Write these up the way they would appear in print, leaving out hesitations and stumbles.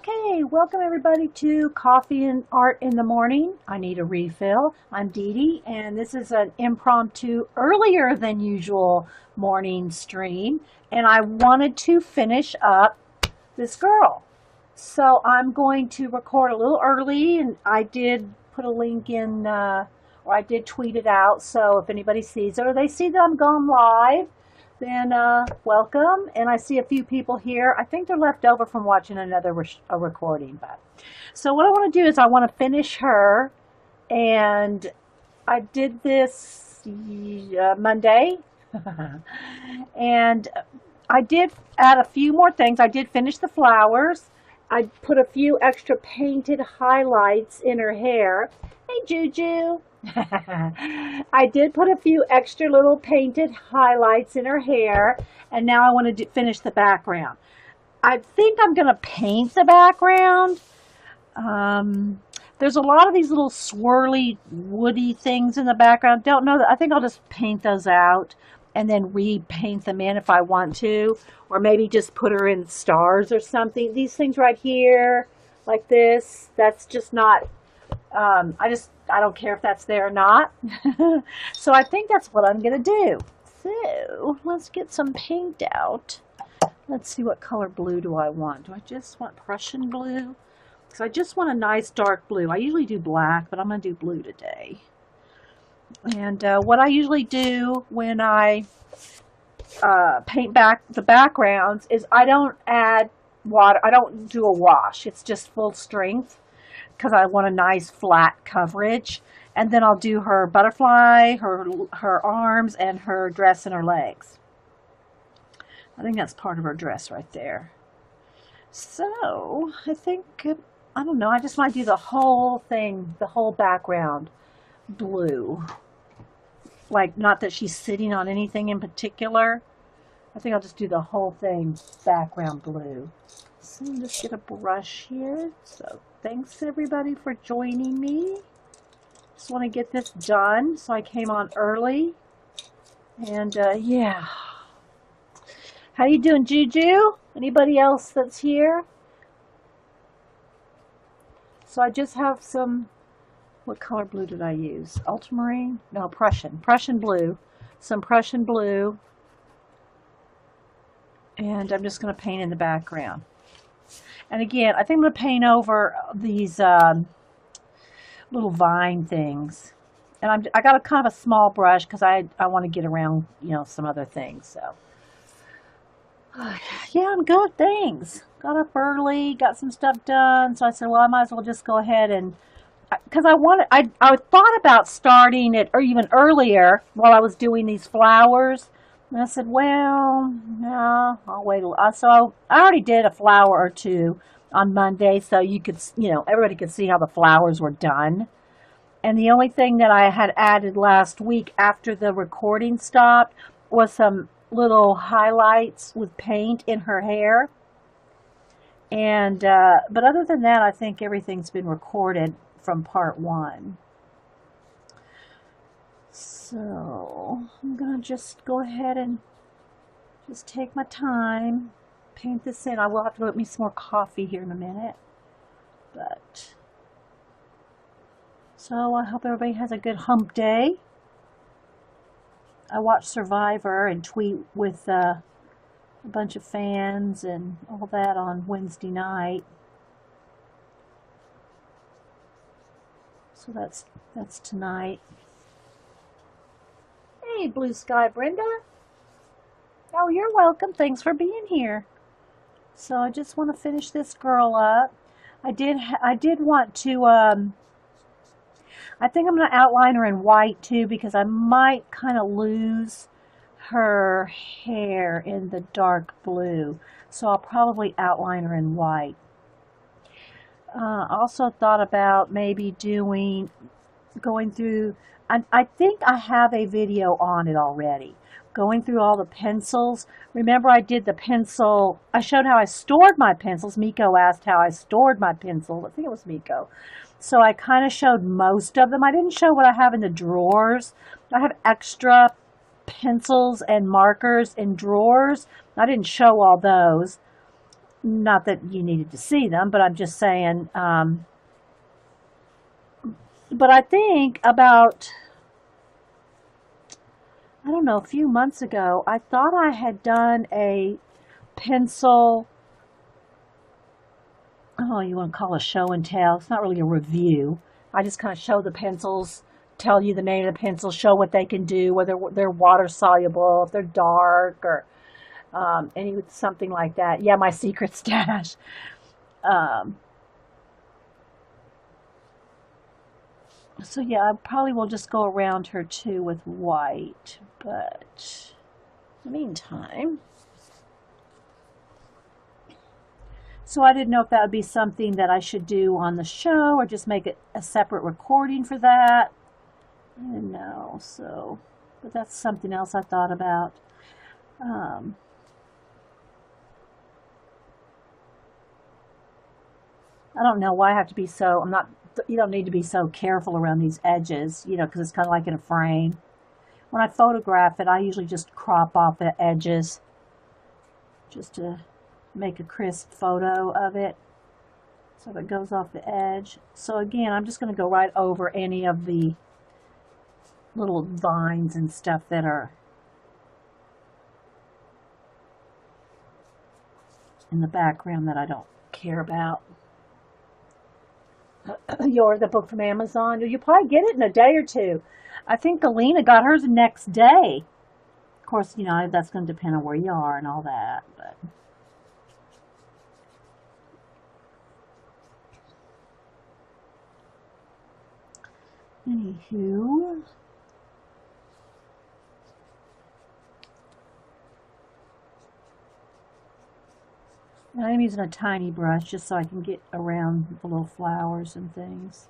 Okay, welcome everybody to Coffee and Art in the Morning. I need a refill. I'm Dee Dee, and this is an impromptu, earlier than usual morning stream. And I wanted to finish up this girl. So I'm going to record a little early, and I did put a link in, or I did tweet it out. So if anybody sees it or they see that I'm going live, then welcome. And I see a few people here. I think they're left over from watching another recording. But so what I want to do is I want to finish her, and I did this Monday, and I did add a few more things. I did finish the flowers. I put a few extra painted highlights in her hair. Hey, Juju. I did put a few extra little painted highlights in her hair, and now I want to finish the background. I think I'm going to paint the background. There's a lot of these little swirly, woody things in the background. Don't know that. I think I'll just paint those out and then repaint them in if I want to, or maybe just put her in stars or something. These things right here, like this, that's just not. I don't care if that's there or not. So I think that's what I'm going to do. So let's get some paint out. Let's see, what color blue do I want? Do I just want Prussian blue? Because I just want a nice dark blue. I usually do black, but I'm going to do blue today. And what I usually do when I paint back the backgrounds is I don't add water. I don't do a wash. It's just full strength, because I want a nice flat coverage. And then I'll do her butterfly, her arms, and her dress and her legs. I think that's part of her dress right there. So I think, I don't know, I just might do the whole thing, the whole background blue. Like, not that she's sitting on anything in particular. I think I'll just do the whole thing background blue. So let me just get a brush here. So thanks everybody for joining me. Just want to get this done, so I came on early. And yeah. How you doing, Juju? Anybody else that's here? So I just have some, what color blue did I use? Ultramarine? No, Prussian blue. Some Prussian blue. And I'm just going to paint in the background. And again, I think I'm going to paint over these little vine things. And I got a kind of a small brush because I want to get around, some other things. So, yeah, I'm good. Thanks. Got up early, got some stuff done. So I said, well, I might as well just go ahead and, because I thought about starting it or even earlier while I was doing these flowers. And I said, well, no, I'll wait. So I already did a flower or two on Monday, so you could, everybody could see how the flowers were done. And the only thing that I had added last week after the recording stopped was some little highlights with paint in her hair. And, but other than that, I think everything's been recorded from part one. So I'm going to just go ahead and just take my time, paint this in. I will have to go get me some more coffee here in a minute. But, so I hope everybody has a good hump day. I watched Survivor and tweet with a bunch of fans and all that on Wednesday night. So that's tonight. Hey, Blue Sky Brenda. Oh, you're welcome. Thanks for being here. So I just want to finish this girl up. I did want to, I think I'm going to outline her in white too, because I might kind of lose her hair in the dark blue. So I'll probably outline her in white. Also thought about maybe going through, I think I have a video on it already, going through all the pencils. Remember, I did the pencil, I showed how I stored my pencils. Miko asked how I stored my pencils. I think it was Miko. So I kind of showed most of them. I didn't show what I have in the drawers. I have extra pencils and markers in drawers. I didn't show all those. Not that you needed to see them, but I'm just saying. But I think about, I don't know, a few months ago, I thought I had done a pencil, oh, you want to call it a show and tell. It's not really a review. I just kind of show the pencils, tell you the name of the pencil, show what they can do, whether they're water soluble, if they're dark, or something like that. Yeah, my secret stash. Um, so yeah, I probably will just go around her too with white, but in the meantime. So I didn't know if that would be something that I should do on the show or just make it a separate recording for that. I didn't know, so, but that's something else I thought about. Um, I don't know why I have to be so, I'm not, you don't need to be so careful around these edges, you know, because it's kind of like in a frame. When I photograph it, I usually just crop off the edges just to make a crisp photo of it so that it goes off the edge. So again, I'm just going to go right over any of the little vines and stuff that are in the background that I don't care about. You ordered the book from Amazon. You probably get it in a day or two. I think Galena got hers the next day. Of course, you know, that's going to depend on where you are and all that. But anywho, I'm using a tiny brush just so I can get around the little flowers and things.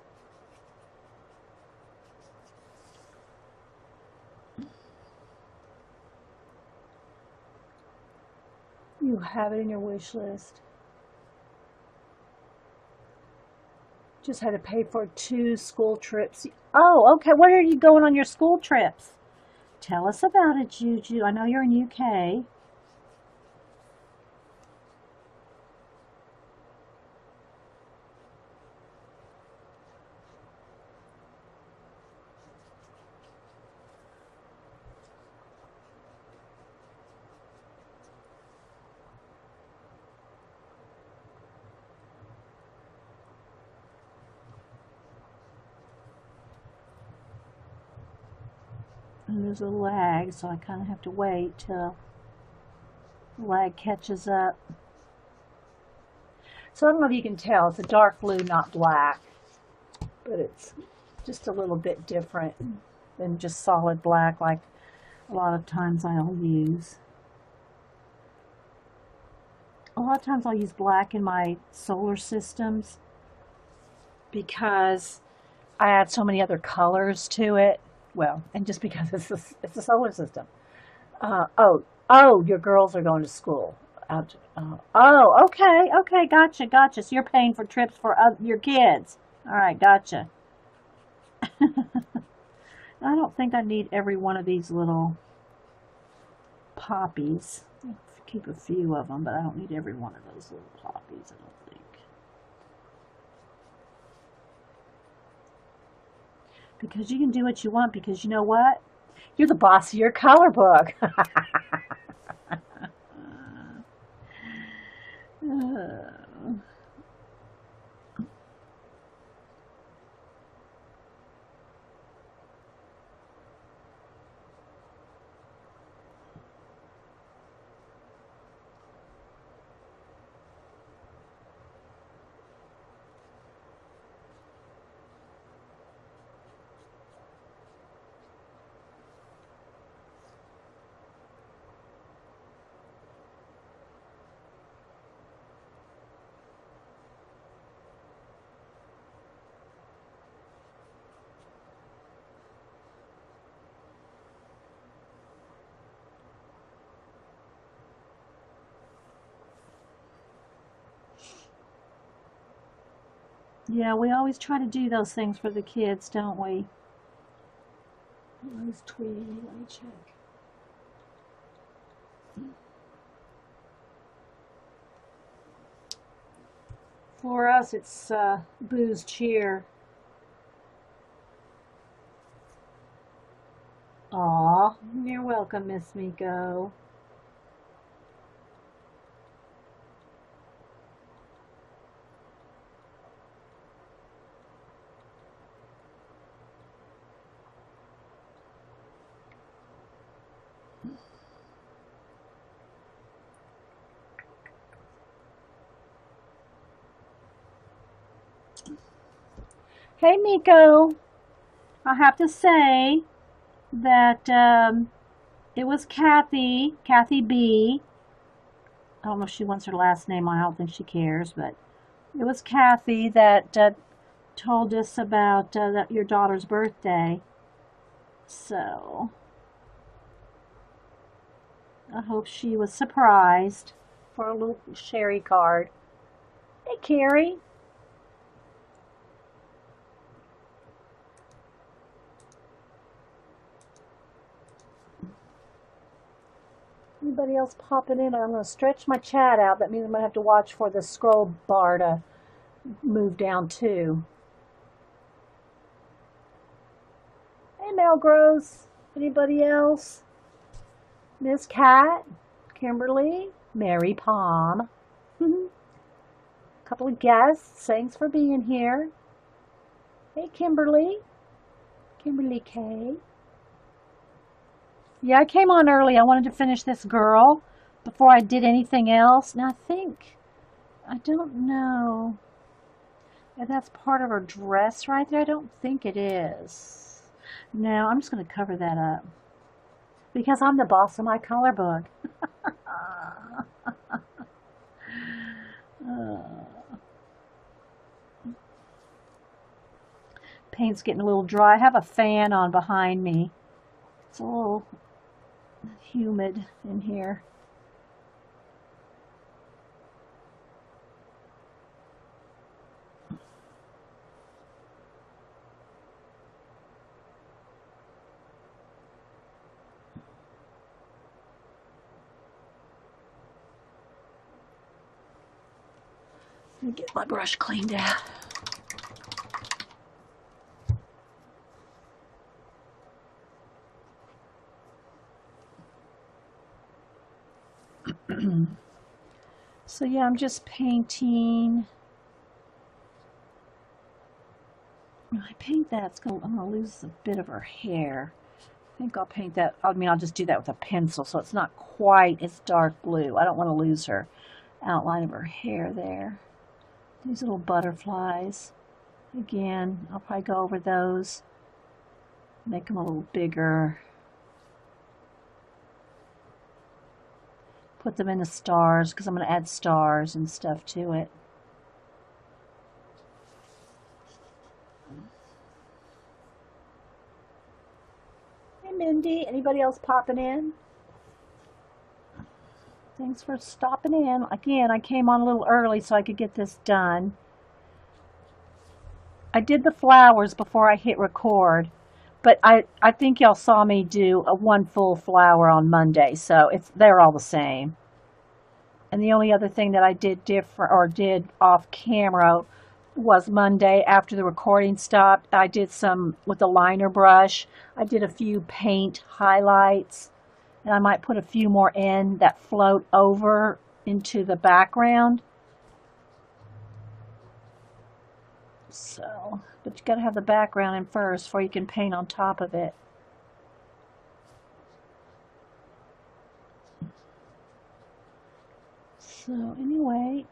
You have it in your wish list. Just had to pay for 2 school trips. Oh, okay. Where are you going on your school trips? Tell us about it, Juju. I know you're in UK. And there's a lag, so I kind of have to wait till the lag catches up. So I don't know if you can tell, it's a dark blue, not black, but it's just a little bit different than just solid black like a lot of times I'll use. A lot of times I'll use black in my solar systems because I add so many other colors to it. Well, and just because it's a solar system. Oh, your girls are going to school. Oh, okay, gotcha. So you're paying for trips for your kids. All right, gotcha. I don't think I need every one of these little poppies. I'll keep a few of them, but I don't need every one of those little poppies, I don't think. Because you can do what you want, because you know what? You're the boss of your color book. Yeah, we always try to do those things for the kids, don't we? Where's Tweety? Let me check. For us, it's booze cheer. Aw, you're welcome, Miss Miko. Hey, Miko. I have to say that it was Kathy B. I don't know if she wants her last name. I don't think she cares, but it was Kathy that told us about your daughter's birthday. So I hope she was surprised for a little sherry card. Hey, Carrie. Anybody else popping in? I'm going to stretch my chat out. That means I'm going to have to watch for the scroll bar to move down too. Hey, Melgrose. Anybody else? Miss Cat, Kimberly, Mary Palm. Couple of guests. Thanks for being here. Hey, Kimberly. Kimberly K. Yeah, I came on early. I wanted to finish this girl before I did anything else. Now I don't know if that's part of her dress right there. I don't think it is. No, I'm just going to cover that up because I'm the boss of my color book. Paint's getting a little dry. I have a fan on behind me. It's a little humid in here. Let me get my brush cleaned out. So yeah, I'm just painting. When I paint that, I'm gonna lose a bit of her hair. I think I'll paint that. I mean, I'll just do that with a pencil, so it's not quite as dark blue. I don't want to lose her outline of her hair there. These little butterflies. Again, I'll probably go over those, make them a little bigger. Put them in the stars because I'm going to add stars and stuff to it. Hey, Mindy. Anybody else popping in? Thanks for stopping in. Again, I came on a little early so I could get this done. I did the flowers before I hit record, but I think y'all saw me do a one full flower on Monday, so they're all the same. And the only other thing that I did different or did off camera was Monday after the recording stopped. I did some with a liner brush. I did a few paint highlights, and I might put a few more in that float over into the background. So, but you got to have the background in first before you can paint on top of it. So anyway,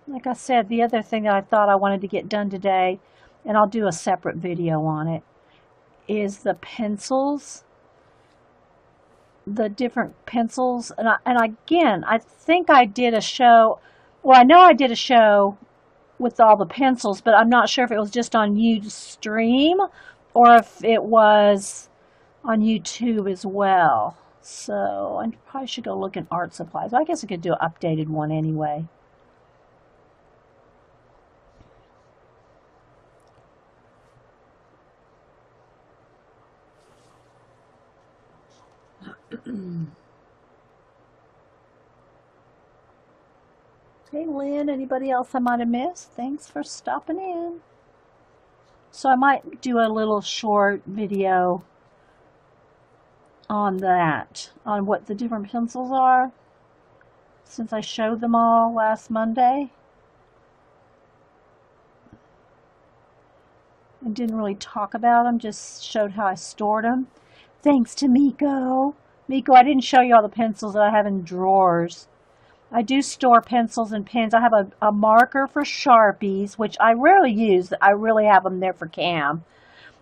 like I said, the other thing that I thought I wanted to get done today, and I'll do a separate video on it, is the pencils, the different pencils. And again, I think I did a show, well, I know I did a show with all the pencils, but I'm not sure if it was just on Ustream or if it was on YouTube as well. So I probably should go look in art supplies. I guess I could do an updated one anyway. Hey, Lynn, anybody else I might have missed? Thanks for stopping in. So I might do a little short video on that, on what the different pencils are, since I showed them all last Monday. I didn't really talk about them, just showed how I stored them. Thanks to Miko. Miko, I didn't show you all the pencils that I have in drawers. I do store pencils and pens. I have a marker for Sharpies, which I rarely use. I really have them there for Cam.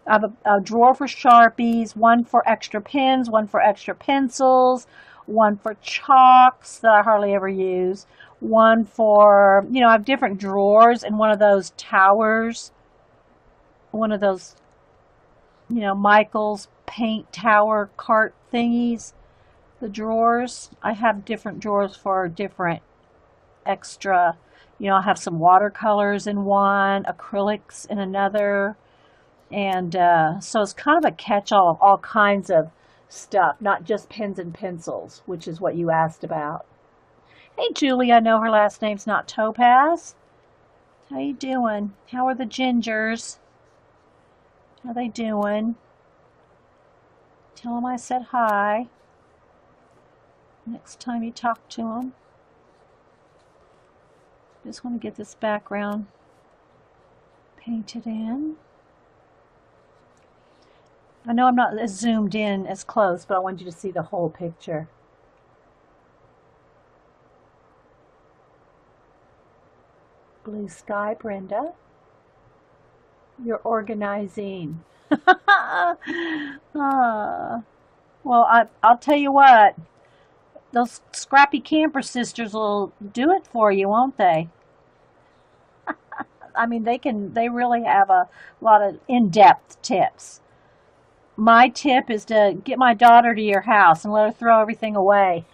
I have a drawer for Sharpies, one for extra pens, one for extra pencils, one for chalks that I hardly ever use, one for, I have different drawers in one of those towers, one of those, Michael's paint tower cart thingies. The drawers, I have different drawers for different extra, I have some watercolors in one, acrylics in another, and so it's kind of a catch-all of all kinds of stuff, not just pens and pencils, which is what you asked about. Hey, Julie, I know her last name's not Topaz. How you doing? How are the gingers? How they doing? Tell them I said hi. Next time you talk to them. Just want to get this background painted in. I know I'm not as zoomed in as close, but I want you to see the whole picture. Blue sky, Brenda. You're organizing. Well, I'll tell you what. Those scrappy camper sisters will do it for you, won't they? I mean, they really have a lot of in-depth tips. My tip is to get my daughter to your house and let her throw everything away.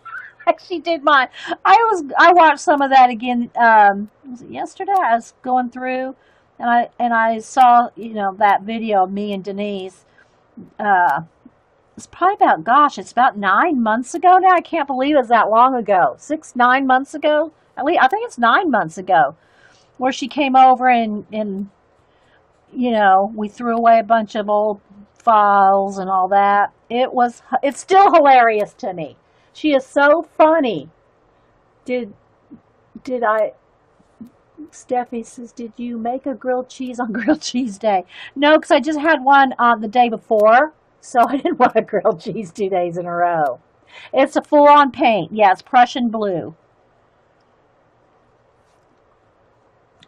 She did mine. I watched some of that again. Was it yesterday? I was going through, and I saw that video of me and Denise. It's probably it's about 9 months ago now. I can't believe it's that long ago. 9 months ago? At least, I think it's 9 months ago. Where she came over and we threw away a bunch of old files and all that. It's still hilarious to me. She is so funny. Steffi says, did you make a grilled cheese on grilled cheese day? No, because I just had one on the day before. So I didn't want a grilled cheese 2 days in a row. It's a full-on paint. Yeah, it's Prussian blue.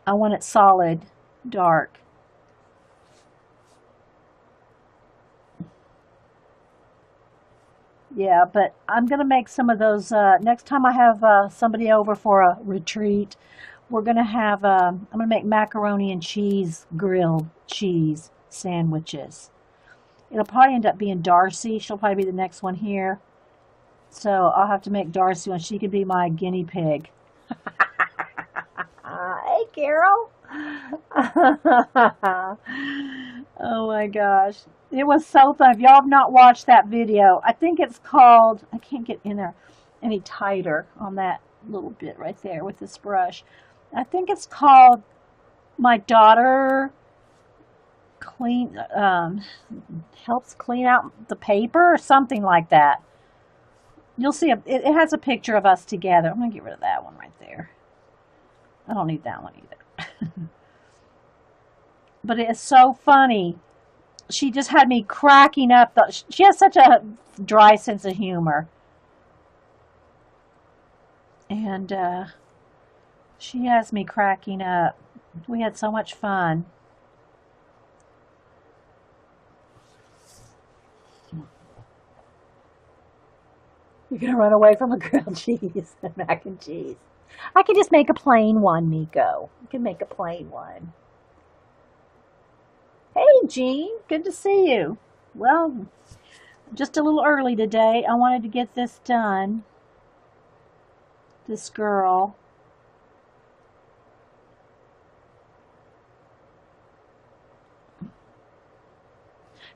I want it solid, dark. Yeah, but I'm going to make some of those. Next time I have somebody over for a retreat, we're going to have, I'm going to make macaroni and cheese, grilled cheese sandwiches. It'll probably end up being Darcy. She'll probably be the next one here. So I'll have to make Darcy one. She could be my guinea pig. Hey, Carol. Oh my gosh. It was so fun. If y'all have not watched that video, I think it's called, I can't get in there any tighter on that little bit right there with this brush. I think it's called My Daughter helps clean out the paper or something like that. You'll see it has a picture of us together. I'm gonna get rid of that one right there. I don't need that one either. But it is so funny. She just had me cracking up. She has such a dry sense of humor, and she has me cracking up. We had so much fun. You're going to run away from a grilled cheese and mac and cheese. I could just make a plain one, Miko. You can make a plain one. Hey, Jean. Good to see you. Well, just a little early today. I wanted to get this done. This girl.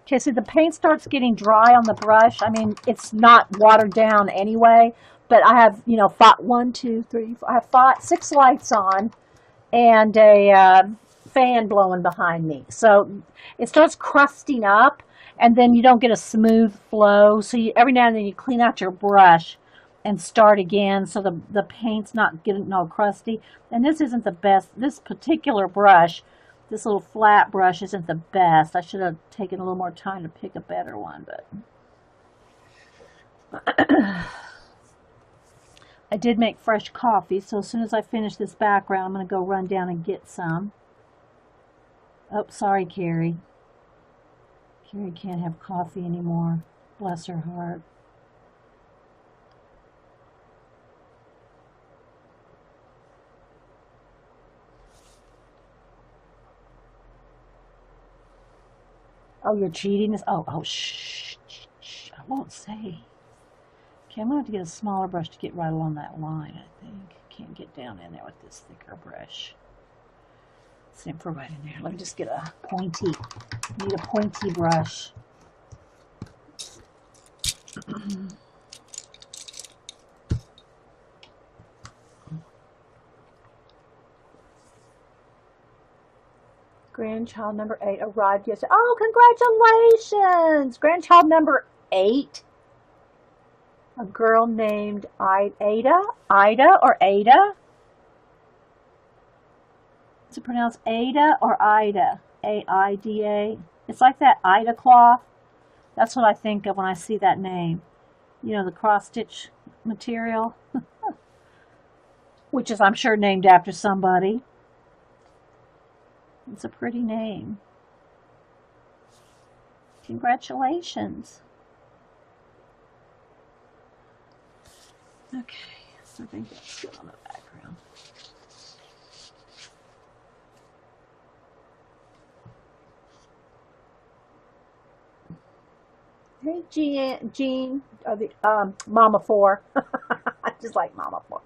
Okay, so the paint starts getting dry on the brush. I mean, it's not watered down anyway, but I have, you know, one, two, three, four, I have six lights on and a fan blowing behind me. So it starts crusting up, and then you don't get a smooth flow. So every now and then you clean out your brush and start again, so the paint's not getting all crusty. And this isn't the best. This particular brush, this little flat brush, isn't the best. I should have taken a little more time to pick a better one, but I did make fresh coffee, so as soon as I finish this background, I'm going to go run down and get some. Oh, sorry, Carrie. Carrie can't have coffee anymore. Bless her heart. Oh, you're cheating us? Oh, shh, I won't say. Okay, I'm going to have to get a smaller brush to get right along that line, I think. Can't get down in there with this thicker brush. Same for right in there. Let me just get a pointy, need a pointy brush. Grandchild number 8 arrived yesterday. Oh, congratulations! Grandchild number 8. A girl named Ida? Ida or Ada? Is it pronounced Ada or Ida? A-I-D-A? It's like that Ida cloth. That's what I think of when I see that name. You know, the cross-stitch material. Which is, I'm sure, named after somebody. It's a pretty name. Congratulations. Okay, so I think that's good on the background. Hey, Jean, Mama 4. I just like Mama 4.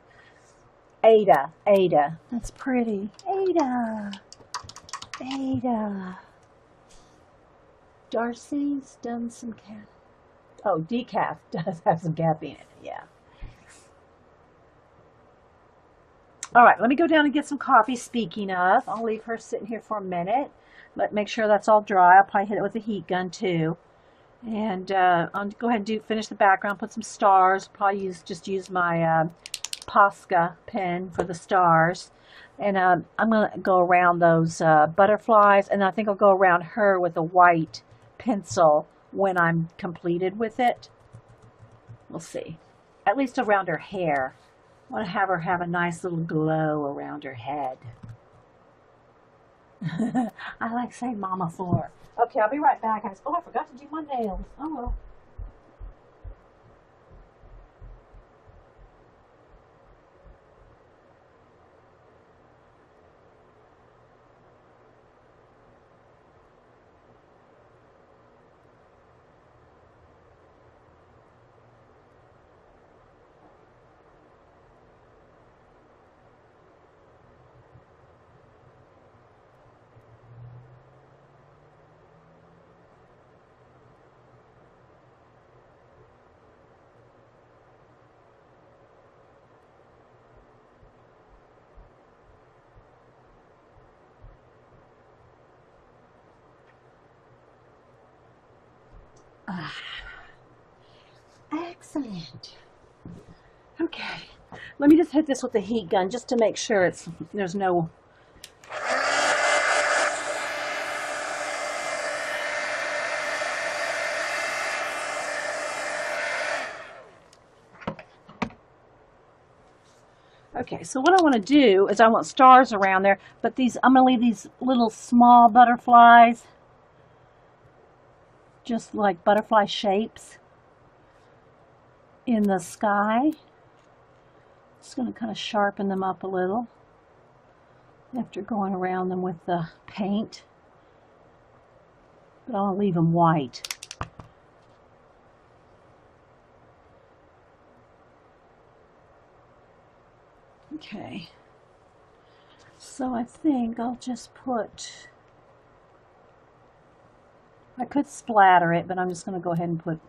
Ada. That's pretty. Ada. Darcy's done some decaf does have some caffeine in it, yeah. All right, let me go down and get some coffee. Speaking of, I'll leave her sitting here for a minute. Make sure that's all dry. I'll probably hit it with a heat gun too. And I'll go ahead and finish the background, put some stars. Probably use my Posca pen for the stars. And I'm going to go around those butterflies, and I think I'll go around her with a white pencil when I'm completed with it. We'll see. At least around her hair. I want to have her have a nice little glow around her head. I like saying Mama 4. Okay, I'll be right back. Oh, I forgot to do my nails. Oh, well. Excellent. Okay, let me just hit this with the heat gun just to make sure there's no. Okay, so what I want to do is I want stars around there, but I'm going to leave these little small butterflies, just like butterfly shapes in the sky. Just going to kind of sharpen them up a little after going around them with the paint, but I want to leave them white. Okay, so I think I'll just I could splatter it, but I'm just going to go ahead and put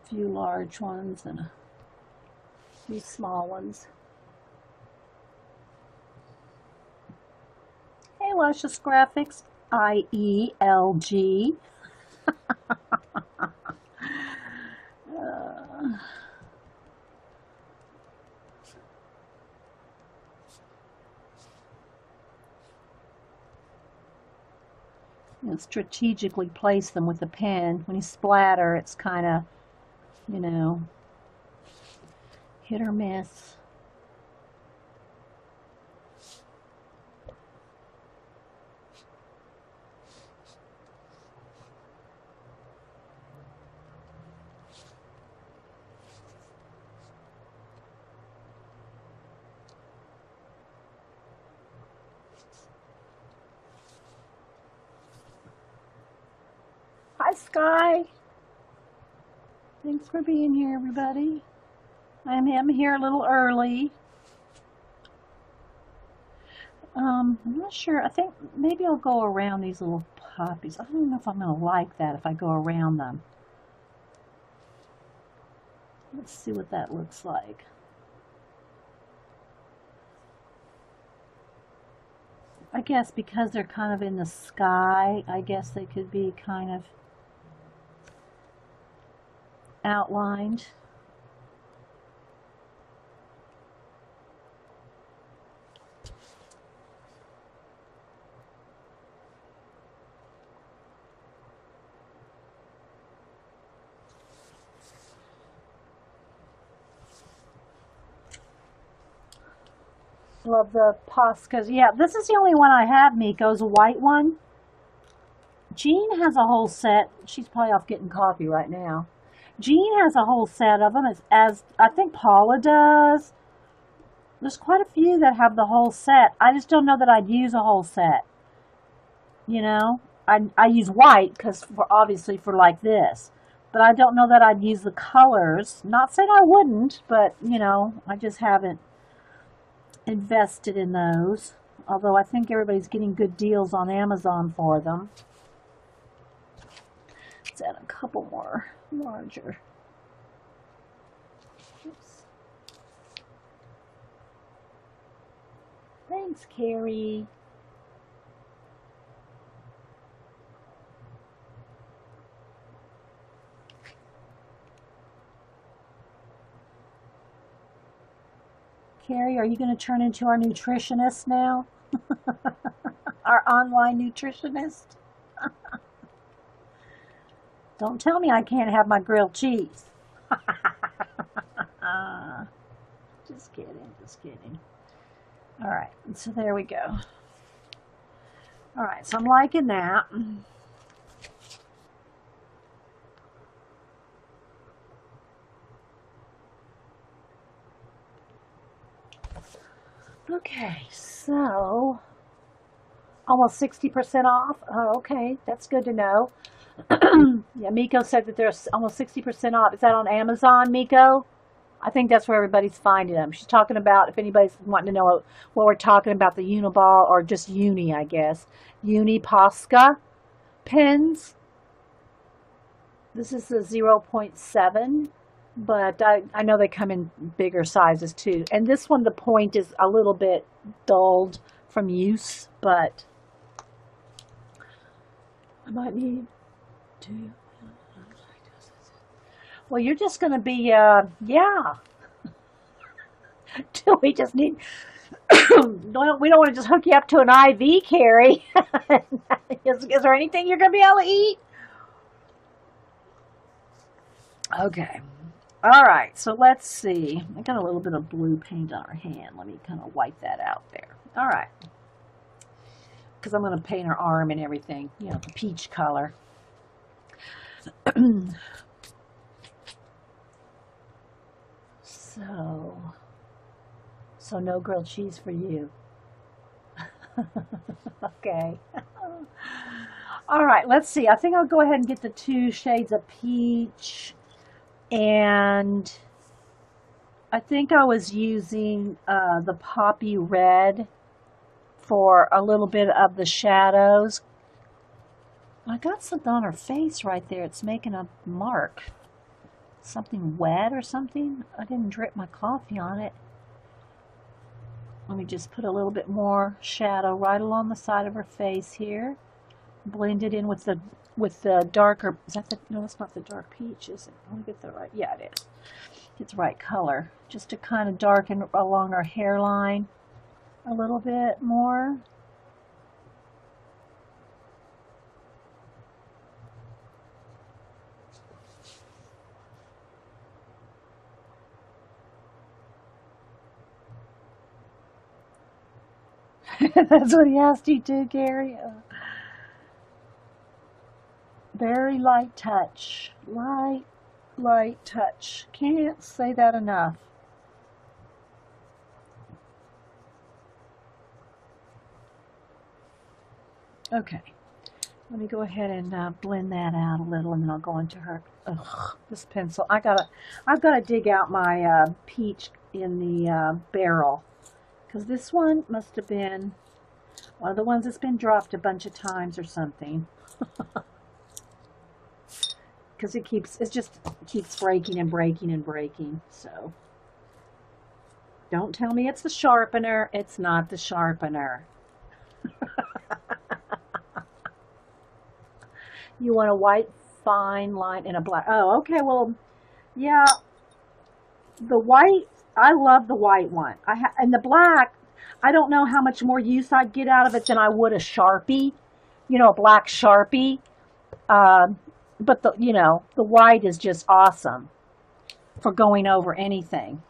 a few large ones and These small ones. Hey, Luscious Graphics, IELG. Strategically place them with the pen. When you splatter, it's kind of, you know, hit or miss. Hi, Sky. Thanks for being here, everybody. I'm here a little early. I'm not sure. I think maybe I'll go around these little poppies. I don't know if I'm going to like that if I go around them. Let's see what that looks like. I guess because they're kind of in the sky, I guess they could be kind of outlined. Love the Poscas. Yeah, this is the only one I have, Miko's a white one. Jean has a whole set. She's probably off getting coffee right now. Jean has a whole set of them, as I think Paula does. There's quite a few that have the whole set. I just don't know that I'd use a whole set. You know, I use white because obviously for like this. But I don't know that I'd use the colors. Not saying I wouldn't, but you know, I just haven't invested in those, although I think everybody's getting good deals on Amazon for them. Let's add a couple more larger. Oops. Thanks, Carrie. Carrie, are you going to turn into our nutritionist now? Our online nutritionist? Don't tell me I can't have my grilled cheese. Just kidding, just kidding. All right, so there we go. All right, so I'm liking that. Okay, so almost 60% off. Oh, okay, that's good to know. Yeah, Miko said that there's almost 60% off. Is that on Amazon, Miko? I think that's where everybody's finding them. She's talking about, if anybody's wanting to know what we're talking about, the Uniball or just Uni, I guess. Uni Posca pens. This is the 0.7. But I know they come in bigger sizes too. And this one, the point is a little bit dulled from use, but I might need to. Well, you're just going to be, yeah. We just need, we don't want to just hook you up to an IV, Carrie. Is there anything you're going to be able to eat? Okay. All right, so let's see. I got a little bit of blue paint on her hand. Let me kind of wipe that out there. All right. Because I'm going to paint her arm and everything, you know, the peach color. So no grilled cheese for you. Okay. All right, let's see. I think I'll go ahead and get the 2 shades of peach. And I think I was using the poppy red for a little bit of the shadows. I got something on her face right there. It's making a mark. something wet or something. I didn't drip my coffee on it. Let me just put a little bit more shadow right along the side of her face here. Blend it in with the darker, is that the, no, that's not the dark peach, is it? Let me get the right, yeah, it is. Get the right color, just to kind of darken along our hairline a little bit more. That's what he asked you to, Gary. Very light touch. Light touch. Can't say that enough. Okay. Let me go ahead and blend that out a little, and then I'll go into her. Ugh, this pencil. I've gotta dig out my peach in the barrel, because this one must have been one of the ones that's been dropped a bunch of times or something. Because it just keeps breaking and breaking and breaking. So don't tell me it's the sharpener. It's not the sharpener. You want a white fine line and a black. Oh, okay. Well, yeah. The white, I love the white one. And the black, I don't know how much more use I'd get out of it than I would a Sharpie, a black Sharpie. But the white is just awesome for going over anything.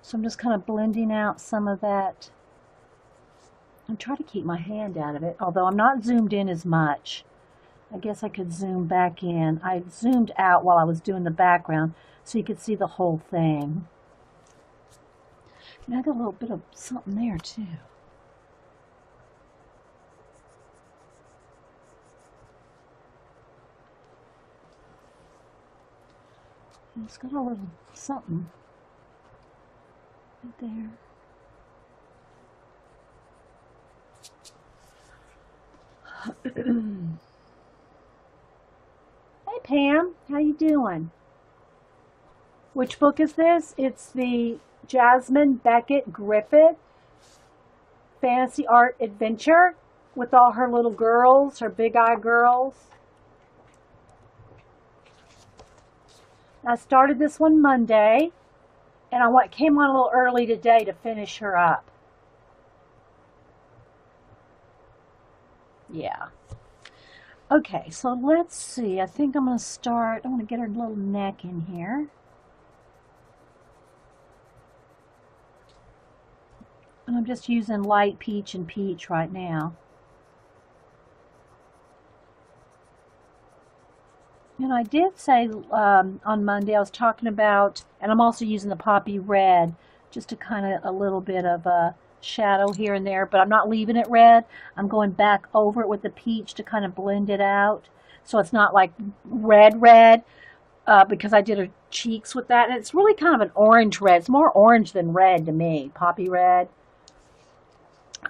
So I'm just kind of blending out some of that. I'm trying to keep my hand out of it, although I'm not zoomed in as much. I guess I could zoom back in. I zoomed out while I was doing the background so you could see the whole thing. And I got a little bit of something there too. It's got a little something right there. Hey Pam, how you doing? Which book is this? It's the Jasmine Becket-Griffith Fantasy Art Adventure with all her little girls, her big eye girls. I started this one Monday, and I came on a little early today to finish her up. Yeah. Okay, so let's see. I think I'm going to start. I'm going to get her little neck in here. And I'm just using light peach and peach right now. And I did say on Monday, I was talking about, and I'm also using the poppy red, just to kind of a little bit of a shadow here and there, but I'm not leaving it red. I'm going back over it with the peach to kind of blend it out. So it's not like red, because I did her cheeks with that. And it's really kind of an orange red. It's more orange than red to me, poppy red.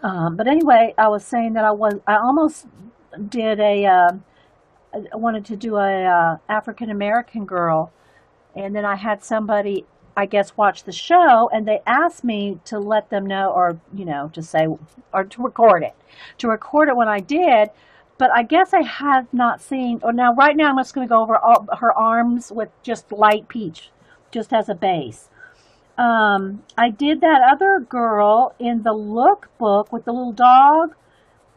But anyway, I was saying that I almost did I wanted to do a African American girl, and then I had somebody, I guess, watch the show, and they asked me to let them know, or to say, or to record it when I did. But I guess I have not seen, or now right now I'm just going to go over all her arms with just light peach, just as a base. I did that other girl in the lookbook with the little dog,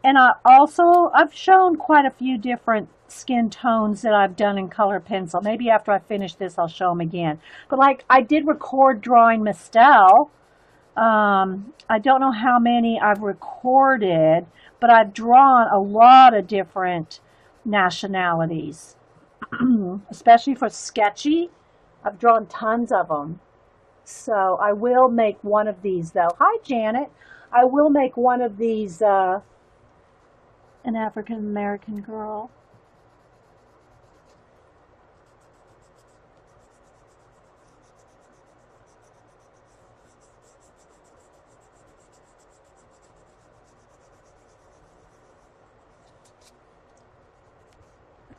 and I've shown quite a few different skin tones that I've done in color pencil. Maybe after I finish this, I'll show them again. But like, I did record drawing Mistel. I don't know how many I've recorded, but I've drawn a lot of different nationalities, especially for sketchy. I've drawn tons of them. So I will make one of these, though. Hi, Janet. I will make one of these, an African American girl.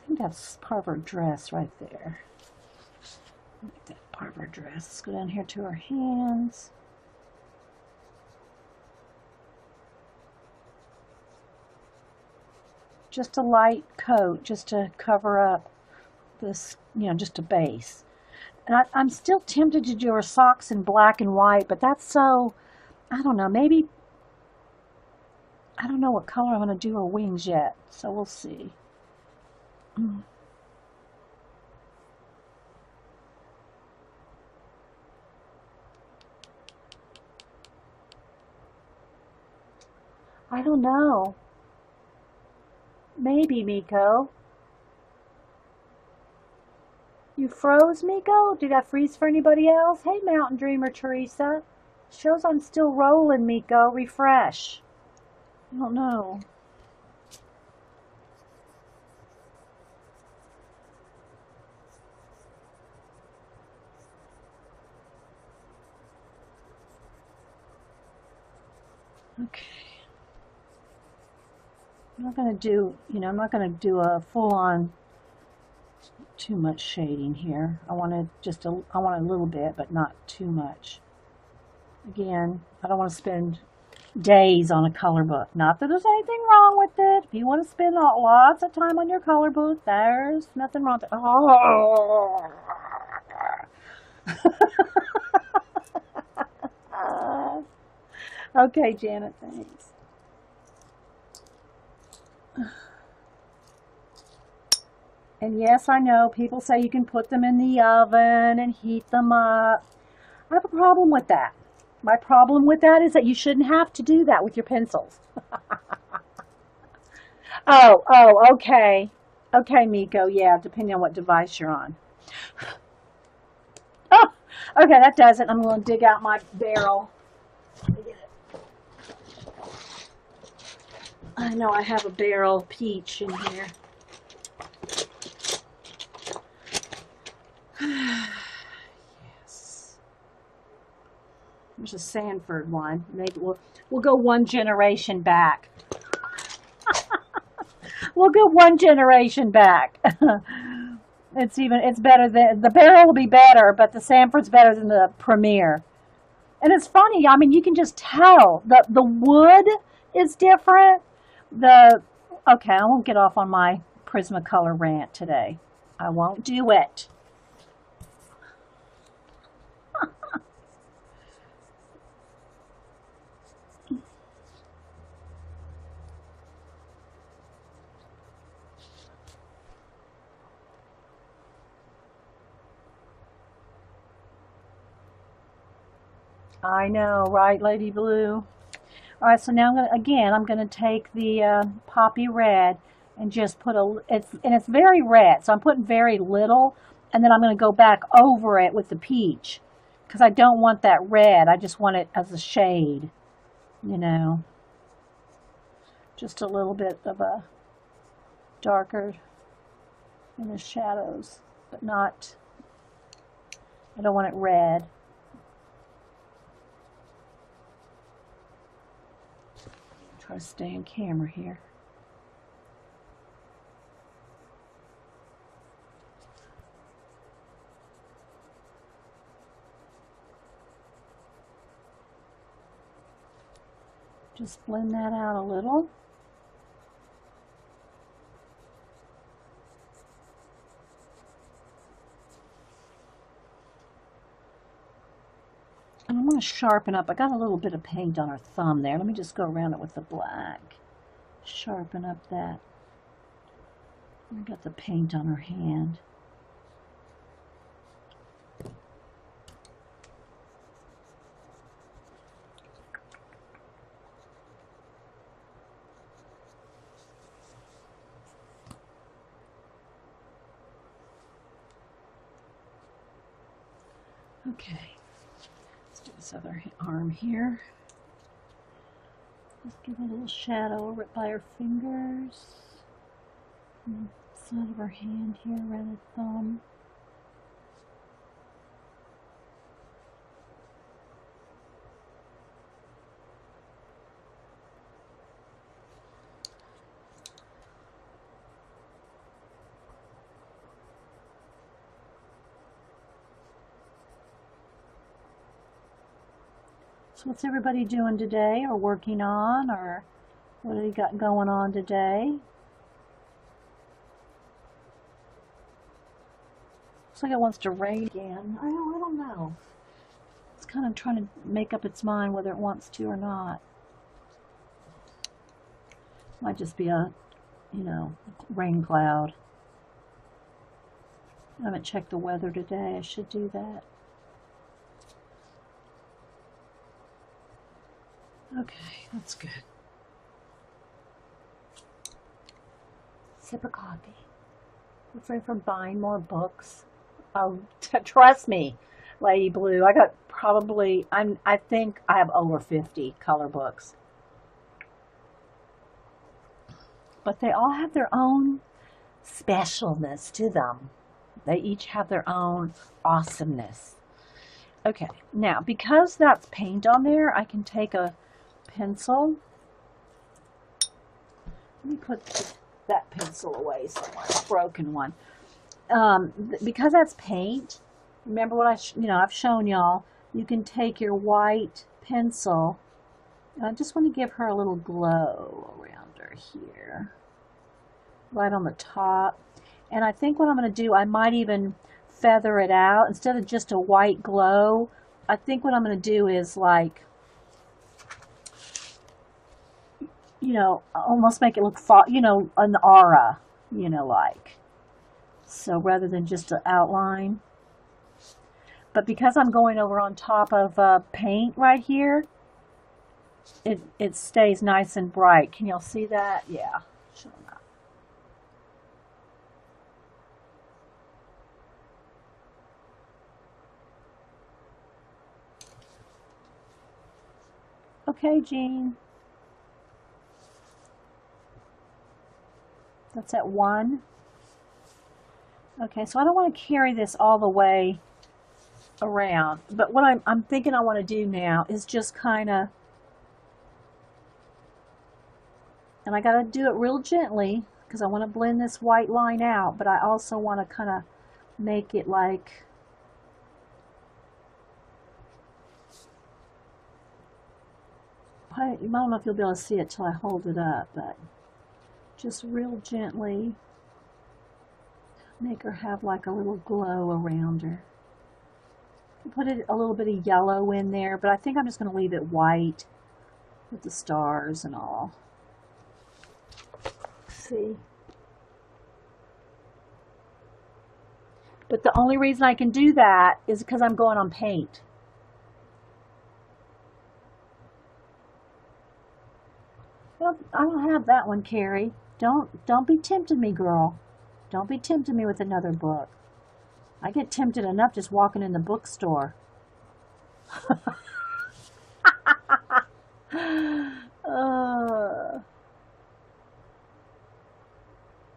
I think that's part of her dress right there. Make that part of her dress. Let's go down here to her hands. Just a light coat, just to cover up this, you know, just a base. And I'm still tempted to do her socks in black and white, but that's so, I don't know, maybe, I don't know what color I'm going to do her wings yet, so we'll see. I don't know. Maybe, Miko. You froze, Miko? Did I freeze for anybody else? Hey, Mountain Dreamer Teresa. Shows I'm still rolling, Miko. Refresh. I don't know. Okay. I'm not going to do, you know, I'm not going to do a full-on too much shading here. I want I want a little bit, but not too much. Again, I don't want to spend days on a color book. Not that there's anything wrong with it. If you want to spend lots of time on your color book, there's nothing wrong with it. Oh. Okay, Janet, thanks. And yes, I know people say you can put them in the oven and heat them up. I have a problem with that. My problem with that is that you shouldn't have to do that with your pencils. Oh, okay. Okay, Miko, yeah, depending on what device you're on. Oh, okay, that does it. I'm going to dig out my barrel. I know I have a barrel peach in here. Yes. There's a Sanford one. Maybe we'll go one generation back. We'll go one generation back. It's better than the barrel will be better, but the Sanford's better than the Premier. And it's funny. I mean, you can just tell the wood is different. Okay, I won't get off on my Prismacolor rant today. I won't do it. I know, right, Lady Blue? All right, so now I'm gonna take the poppy red and just put it's very red, so I'm putting very little, and then I'm gonna go back over it with the peach because I don't want that red. I just want it as a shade, you know, just a little bit of a darker in the shadows, but not. I don't want it red. Try to stay in camera here. Just blend that out a little. And I'm going to sharpen up. I got a little bit of paint on her thumb there. Let me just go around it with the black. Sharpen up that. I got the paint on her hand. Okay, let's do this other arm here. Just give a little shadow over it by her fingers. And the side of her hand here around her thumb. So what's everybody doing today, or working on, or what have you got going on today? Looks like it wants to rain again. I don't know. It's kind of trying to make up its mind whether it wants to or not. Might just be a, rain cloud. I haven't checked the weather today. I should do that. Okay, that's good. Sip of coffee. Refrain from buying more books. Oh, trust me, Lady Blue. I got probably, I think I have over 50 color books. But they all have their own specialness to them. They each have their own awesomeness. Okay, now because that's paint on there, I can take a pencil. Let me put that pencil away somewhere, a broken one. Because that's paint, remember what I've shown y'all, you can take your white pencil, and I just want to give her a little glow around her here, right on the top. And I think what I'm going to do, I might even feather it out instead of just a white glow. I think what I'm going to do is like, almost make it look, an aura, like. So rather than just an outline. But because I'm going over on top of paint right here, it stays nice and bright. Can y'all see that? Yeah. Show that. Okay, Jean. That's at 1. Okay, so I don't want to carry this all the way around, but what I'm thinking I want to do now is just kind of, and I got to do it real gently because I want to blend this white line out, but I also want to kind of make it like, I don't know if you'll be able to see it till I hold it up, but just real gently make her have like a little glow around her. Put a little bit of yellow in there, but I think I'm just going to leave it white with the stars and all. See? But the only reason I can do that is because I'm going on paint. Well, I don't have that one, Carrie. Don't be tempting me, girl. Don't be tempting me with another book. I get tempted enough just walking in the bookstore.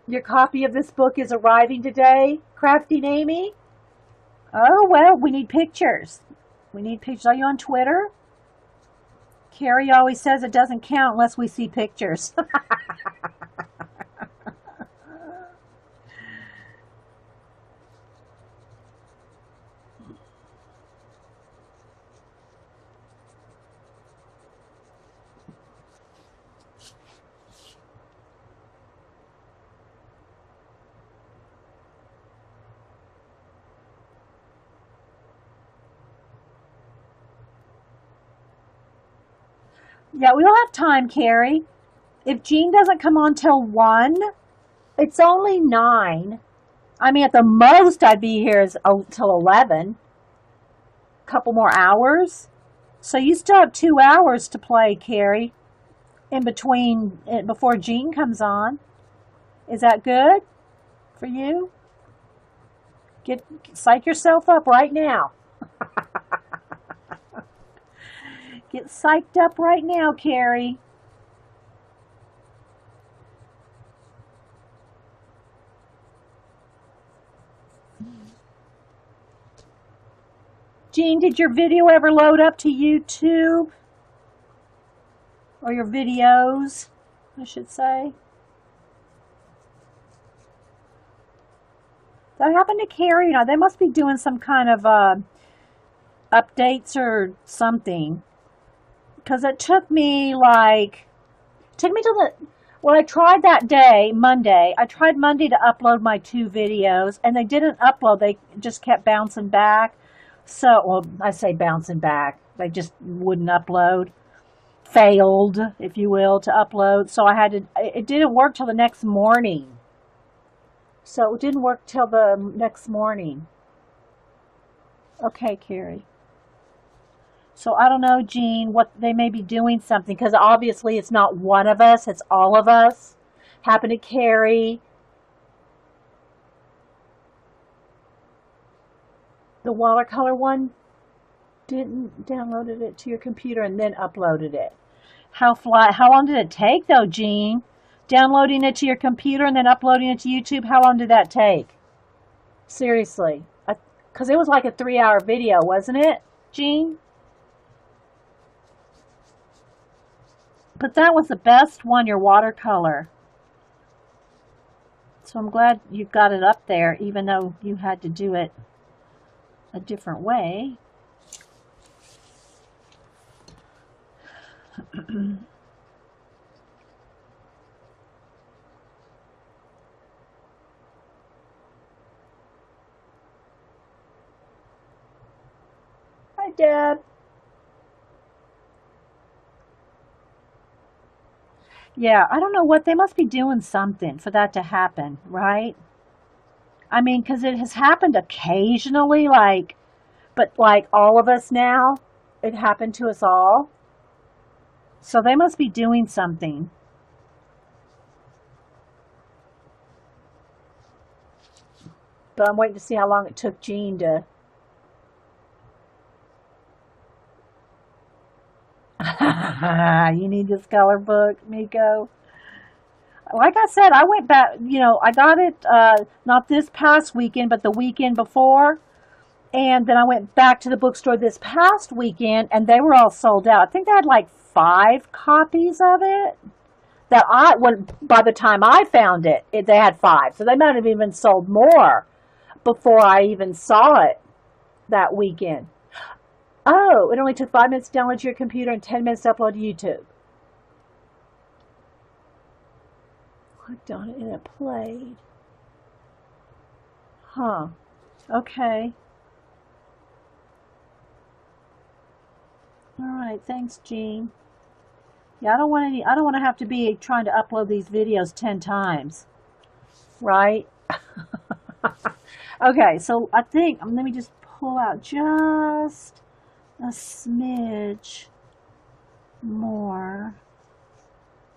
Your copy of this book is arriving today, Crafting Amy? Oh, well, we need pictures. We need pictures. Are you on Twitter? Carrie always says it doesn't count unless we see pictures. Yeah, we don't have time, Carrie. If Jean doesn't come on till 1, it's only 9. I mean, at the most, I'd be here till 11. A couple more hours. So you still have 2 hours to play, Carrie, in between, before Jean comes on. Is that good for you? Psych yourself up right now. Get psyched up right now, Carrie. Jean, did your video ever load up to YouTube? Or your videos, I should say. That happened to Carrie. They must be doing some kind of updates or something. because it took me till well, I tried that day, Monday. I tried Monday to upload my 2 videos, and they didn't upload. They just kept bouncing back. So, well, I say bouncing back. They just wouldn't upload. Failed, if you will, to upload. So it didn't work till the next morning. So it didn't work till the next morning. Okay, Carrie. So I don't know, Jean, what they may be doing something, because obviously it's not one of us, it's all of us. Happened to Carrie. The watercolor one didn't downloaded it to your computer and then uploaded it. How long did it take though, Jean? Downloading it to your computer and then uploading it to YouTube, how long did that take? Seriously. Because it was like a 3-hour video, wasn't it, Jean? But that was the best one, your watercolor. So I'm glad you got it up there, even though you had to do it a different way. Hi, Deb. Yeah, I don't know what, they must be doing something for that to happen, right? I mean, because it has happened occasionally, but like all of us now, it happened to us all. So they must be doing something. But I'm waiting to see how long it took Jean to... You need this color book, Miko. Like I said, I went back, I got it not this past weekend, but the weekend before. And then I went back to the bookstore this past weekend, and they were all sold out. I think they had like 5 copies of it. By the time I found it, they had 5. So they might have even sold more before I even saw it that weekend. Oh, it only took 5 minutes to download to your computer and 10 minutes to upload to YouTube. Clicked on it and it played. Huh. Okay. All right. Thanks, Jean. Yeah, I don't want to have to be trying to upload these videos 10 times. Right? Okay. So I think, let me just pull out just a smidge more,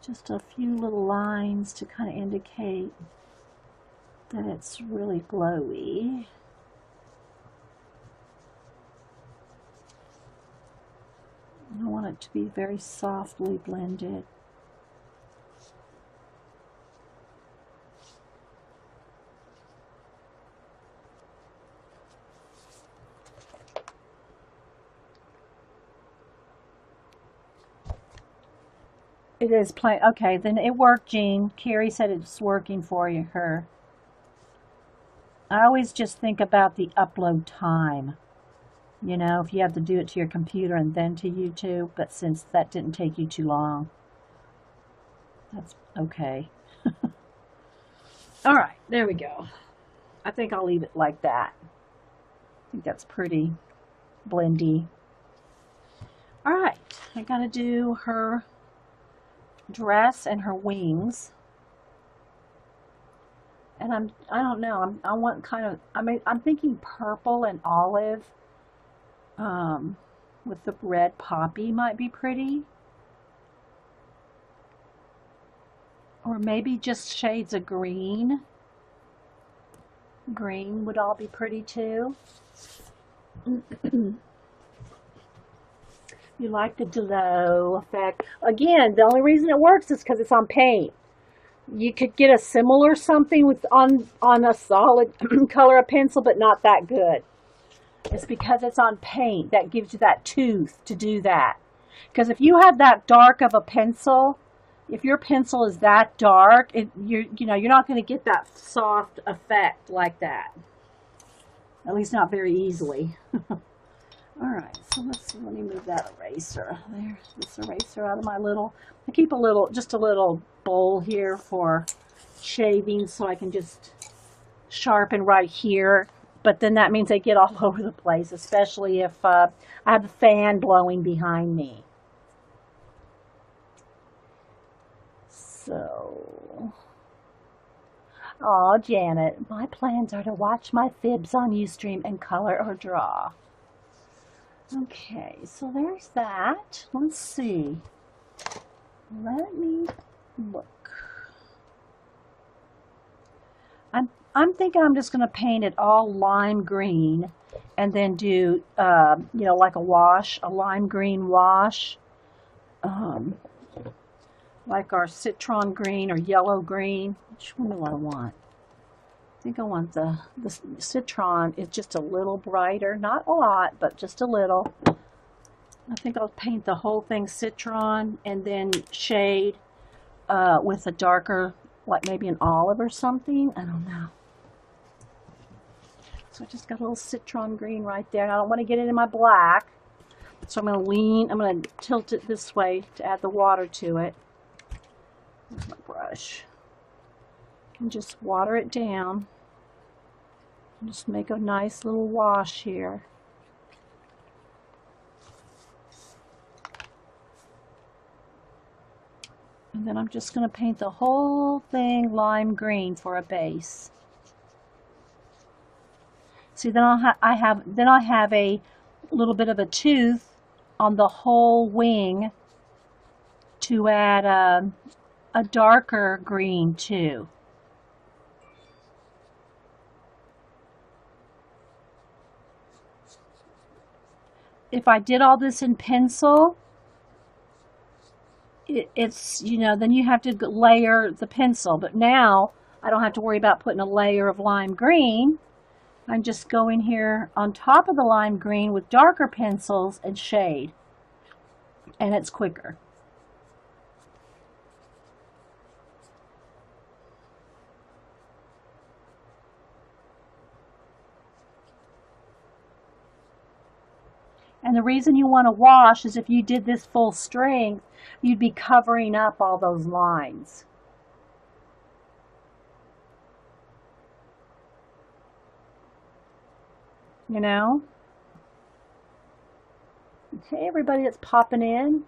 just a few little lines to kind of indicate that it's really glowy. I want it to be very softly blended. It is plain. Okay, then it worked, Jean. Carrie said it's working for her. I always just think about the upload time. If you have to do it to your computer and then to YouTube, but since that didn't take you too long, that's okay. All right, there we go. I think I'll leave it like that. I think that's pretty blendy. All right, I gotta do her dress and her wings, and I don't know, I want kind of, I'm thinking purple and olive with the red poppy might be pretty, or maybe just shades of green would all be pretty too. You like the glow effect. Again, the only reason it works is because it's on paint. You could get a similar something on a solid color of pencil, but not that good. It's because it's on paint that gives you that tooth to do that. Because if you have that dark of a pencil, if your pencil is that dark, you're not going to get that soft effect like that. At least not very easily. All right, so let me move that eraser. There, this eraser out of my little, I keep just a little bowl here for shaving so I can just sharpen right here. But then that means they get all over the place, especially if I have the fan blowing behind me. So, oh, Janet, my plans are to watch my fibs on Ustream and color or draw. Okay, so there's that. Let's see. Let me look. I'm thinking I'm just going to paint it all lime green and then do, you know, like a wash, a lime green wash, like our citron green or yellow green. Which one do I want? I think I want the citron is just a little brighter, not a lot, but just a little. I think I'll paint the whole thing citron and then shade with a darker, like maybe an olive or something. I don't know. So I just got a little citron green right there. I don't want to get it in my black. So I'm going to tilt it this way to add the water to it. Here's my brush. And just water it down. And just make a nice little wash here. And then I'm just going to paint the whole thing lime green for a base. See, then I have a little bit of a tooth on the whole wing to add a darker green too. If I did all this in pencil, it's, you know, then you have to layer the pencil. But now I don't have to worry about putting a layer of lime green. I'm just going here on top of the lime green with darker pencils and shade. And it's quicker. And the reason you want to wash is if you did this full strength, you'd be covering up all those lines. You know? Okay, everybody that's popping in.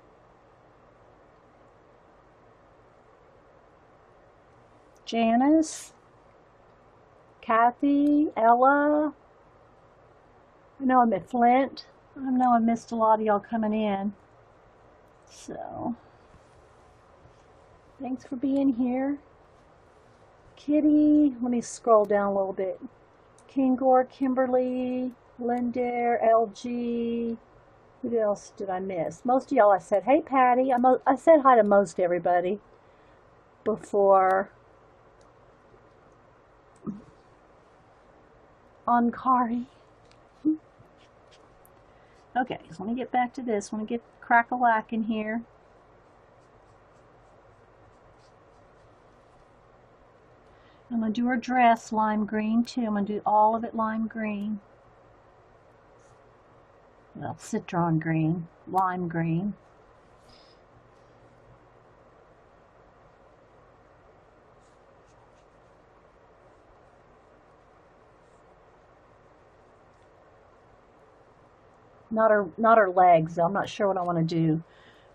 Janice, Kathy, Ella. I know I'm at Flint. I know I missed a lot of y'all coming in. So, thanks for being here. Kitty, let me scroll down a little bit. Kingor, Kimberly, Lindair, LG. Who else did I miss? Most of y'all I said, hey Patty. I said hi to most everybody before. Ankari. Okay, so let me get back to this. Let me get crack-a-lack in here. I'm going to do her dress lime green too. I'm going to do all of it lime green. Well, citron green, lime green. Not her legs. I'm not sure what I want to do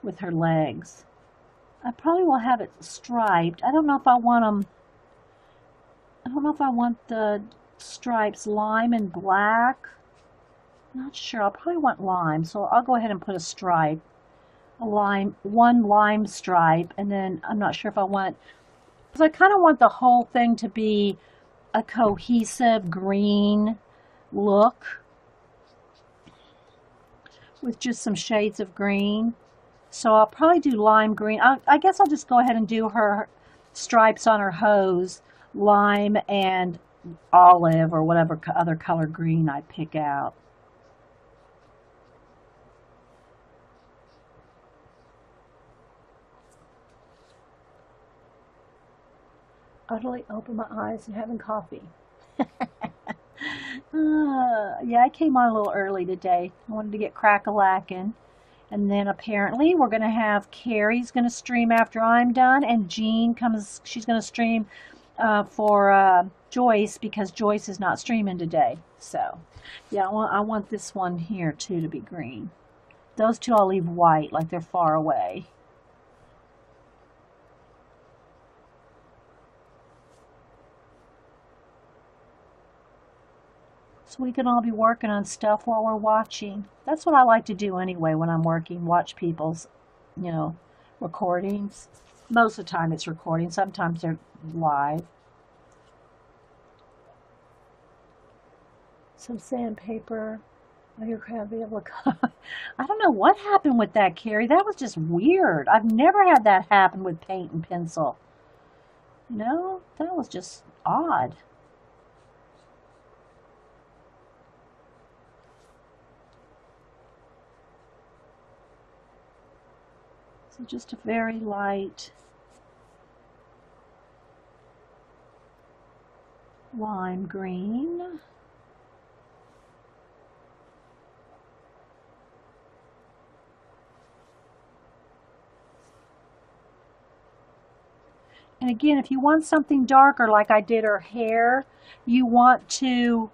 with her legs. I probably will have it striped. I don't know if I want them. I don't know if I want the stripes lime and black. Not sure. I'll probably want lime, so I'll go ahead and put a stripe. One lime stripe, and then I'm not sure if I want, because I kind of want the whole thing to be a cohesive green look with just some shades of green. So I'll probably do lime green. I guess I'll just go ahead and do her stripes on her hose, lime and olive or whatever other color green I pick out. Utterly open my eyes and having coffee. Yeah, I came on a little early today. I wanted to get crack-a-lackin'. And then apparently we're going to have Carrie's going to stream after I'm done. And Jean comes, she's going to stream for Joyce because Joyce is not streaming today. So, yeah, I want this one here too to be green. Those two I'll leave white like they're far away. So we can all be working on stuff while we're watching. That's what I like to do anyway when I'm working, watch people's, you know, recordings. Most of the time it's recording, sometimes they're live. Some sandpaper. Oh, you're going to be able to. I don't know what happened with that, Carrie. That was just weird. I've never had that happen with paint and pencil. No, that was just odd. So just a very light lime green. And again, if you want something darker like I did her hair, you want to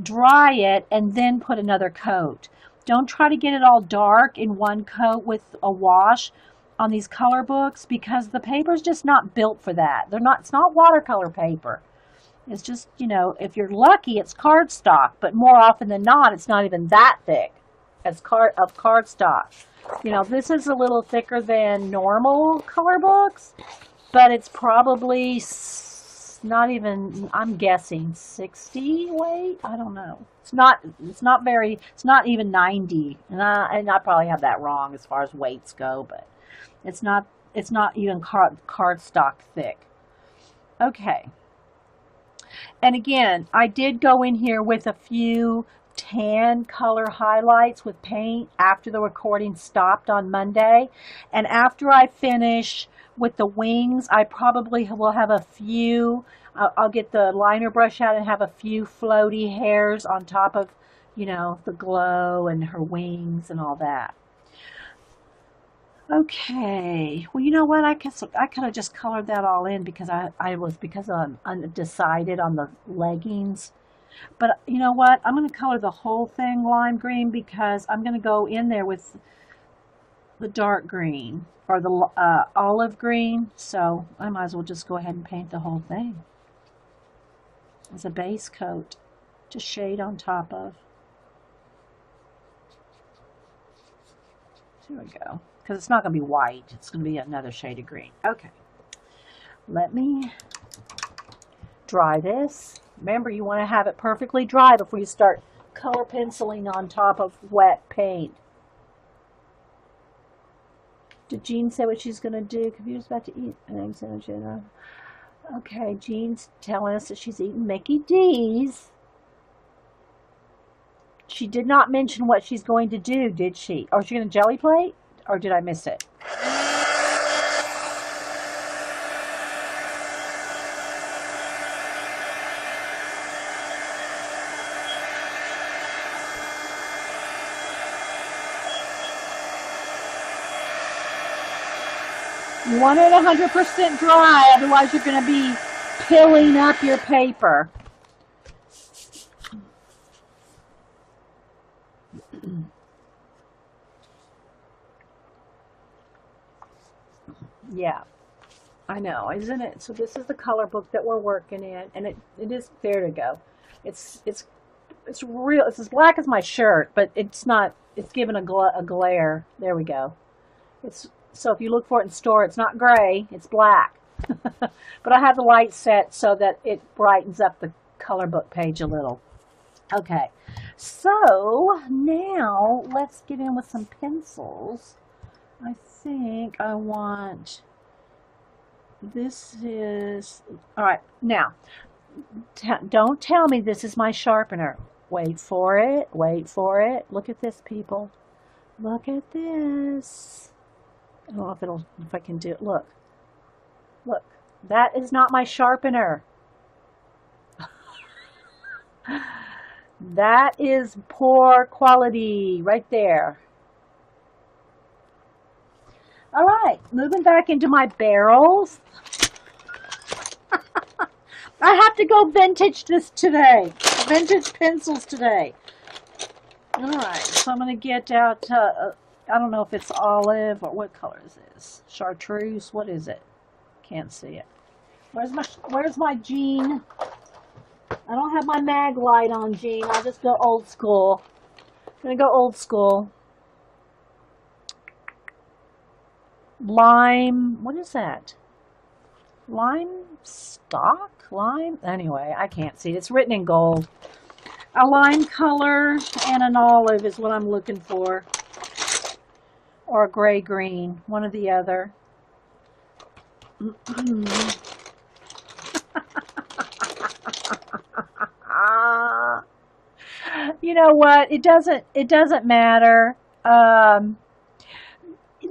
dry it and then put another coat. Don't try to get it all dark in one coat with a wash on these color books because the paper's just not built for that. It's not watercolor paper. It's just, you know, if you're lucky, it's cardstock, but more often than not, it's not even that thick as cardstock. You know, this is a little thicker than normal color books, but it's probably not even, I'm guessing 60 weight. I don't know. It's not even 90. And I probably have that wrong as far as weights go, but it's not even cardstock thick. Okay. And again, I did go in here with a few tan color highlights with paint after the recording stopped on Monday. And after I finish with the wings, I probably will have a few, I'll get the liner brush out and have a few floaty hairs on top of, you know, the glow and her wings and all that. Okay, well, you know what? I guess I could have just colored that all in because I'm undecided on the leggings. But you know what? I'm going to color the whole thing lime green because I'm going to go in there with the dark green or the olive green. So I might as well just go ahead and paint the whole thing as a base coat to shade on top of. There we go. Because it's not going to be white. It's going to be another shade of green. Okay. Let me dry this. Remember, you want to have it perfectly dry before you start color penciling on top of wet paint. Did Jean say what she's going to do? Computer's about to eat an egg sandwich. Okay, Jean's telling us that she's eating Mickey D's. She did not mention what she's going to do, did she? Or is she going to jelly plate? Or did I miss it? You want it 100% dry, otherwise you're going to be pilling up your paper. Yeah, I know, isn't it? So this is the color book that we're working in, and it is, there to go. It's real. It's as black as my shirt, but it's not. It's given a glare. There we go. So if you look for it in store, it's not gray. It's black. But I have the light set so that it brightens up the color book page a little. Okay, so now let's get in with some pencils. I think I want, this is, all right, now, don't tell me this is my sharpener. Wait for it, wait for it. Look at this, people. Look at this. I don't know if I can do it. Look, look, that is not my sharpener. That is poor quality right there. All right, moving back into my barrels. I have to go vintage this today. Vintage pencils today. All right, so I'm going to get out, I don't know if it's olive or what color is this? Chartreuse, what is it? Can't see it. Where's my Jean? I don't have my mag light on, Jean. I'll just go old school. I'm going to go old school. Lime, what is that? Lime stock? Lime? Anyway, I can't see it. It's written in gold. A lime color and an olive is what I'm looking for. Or a gray green, one or the other. You know what? It doesn't matter.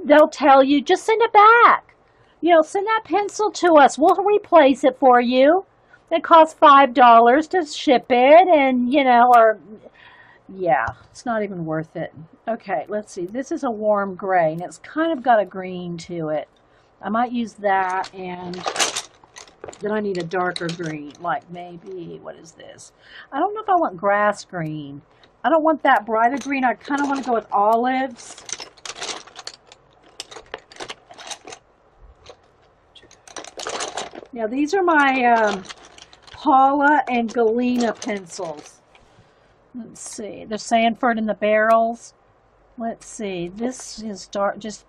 They'll tell you, just send it back. You know, send that pencil to us. We'll replace it for you. It costs $5 to ship it, and, you know, or, yeah, it's not even worth it. Okay, let's see. This is a warm gray, and it's kind of got a green to it. I might use that, and then I need a darker green, like maybe, what is this? I don't know if I want grass green. I don't want that brighter green. I kind of want to go with olives. Now, these are my Paula and Galena pencils. Let's see. They're Sanford in the barrels. Let's see. This is dark, just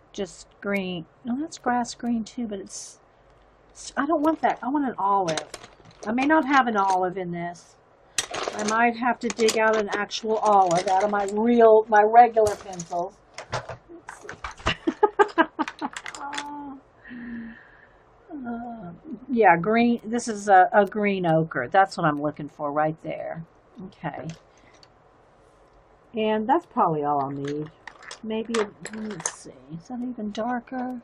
green. No, that's grass green too, but I don't want that. I want an olive. I may not have an olive in this. I might have to dig out an actual olive out of my regular pencils. Let's see. Yeah, green. This is a green ochre. That's what I'm looking for right there. Okay. And that's probably all I'll need. Maybe, let's see. Is that even darker?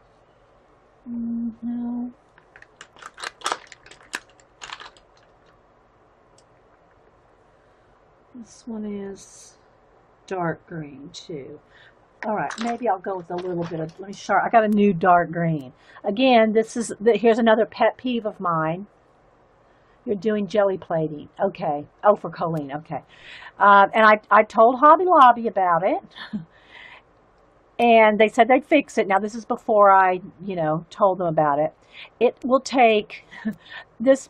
No. This one is dark green too. All right, maybe I'll go with a little bit of, let me sharp. I got a new dark green. Again, here's another pet peeve of mine. You're doing jelly plating. Okay. Oh, for Colleen. Okay. And I told Hobby Lobby about it. And they said they'd fix it. Now, this is before I, told them about it. It will take, this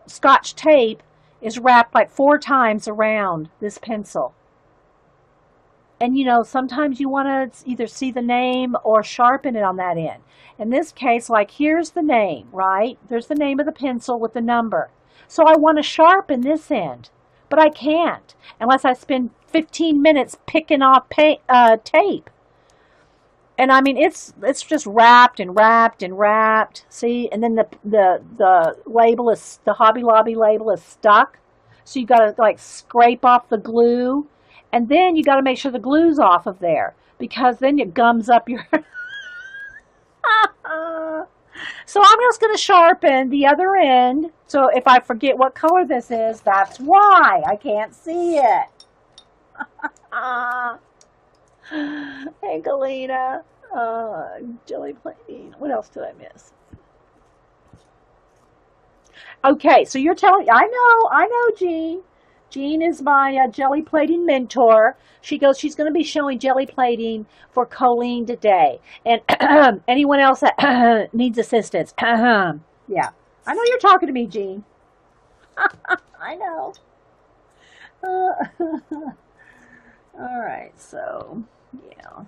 Scotch tape is wrapped like 4 times around this pencil. And, sometimes you want to either see the name or sharpen it on that end. In this case, like, here's the name, right? There's the name of the pencil with the number. So I want to sharpen this end, but I can't unless I spend 15 minutes picking off tape. And I mean, it's just wrapped and wrapped and wrapped. See, and then the label is, the Hobby Lobby label is stuck. So you got to like scrape off the glue. And then you got to make sure the glue's off of there, because then it gums up your... So I'm just going to sharpen the other end. So if I forget what color this is, that's why I can't see it. Hey, Galena. Jelly plating. What else did I miss? Okay, so you're telling... I know, Jean. Jean is my jelly plating mentor. She goes, she's going to be showing jelly plating for Colleen today. And anyone else that needs assistance. Yeah. I know you're talking to me, Jean. I know. All right, so, yeah.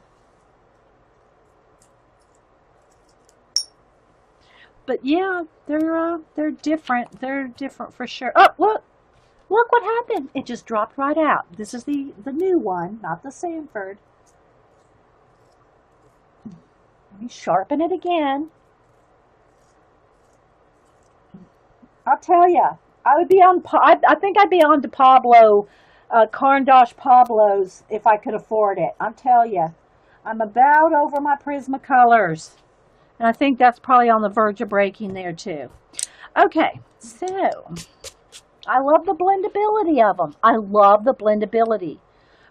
But yeah, they're different. They're different for sure. Oh, look. Look what happened. It just dropped right out. This is the new one, not the Sanford. Let me sharpen it again. I'll tell you, I would be on, I think I'd be on to Pablo, Caran-d'Ache Pablo's if I could afford it. I'll tell you, I'm about over my Prismacolors. And I think that's probably on the verge of breaking there too. Okay, so... I love the blendability of them. I love the blendability.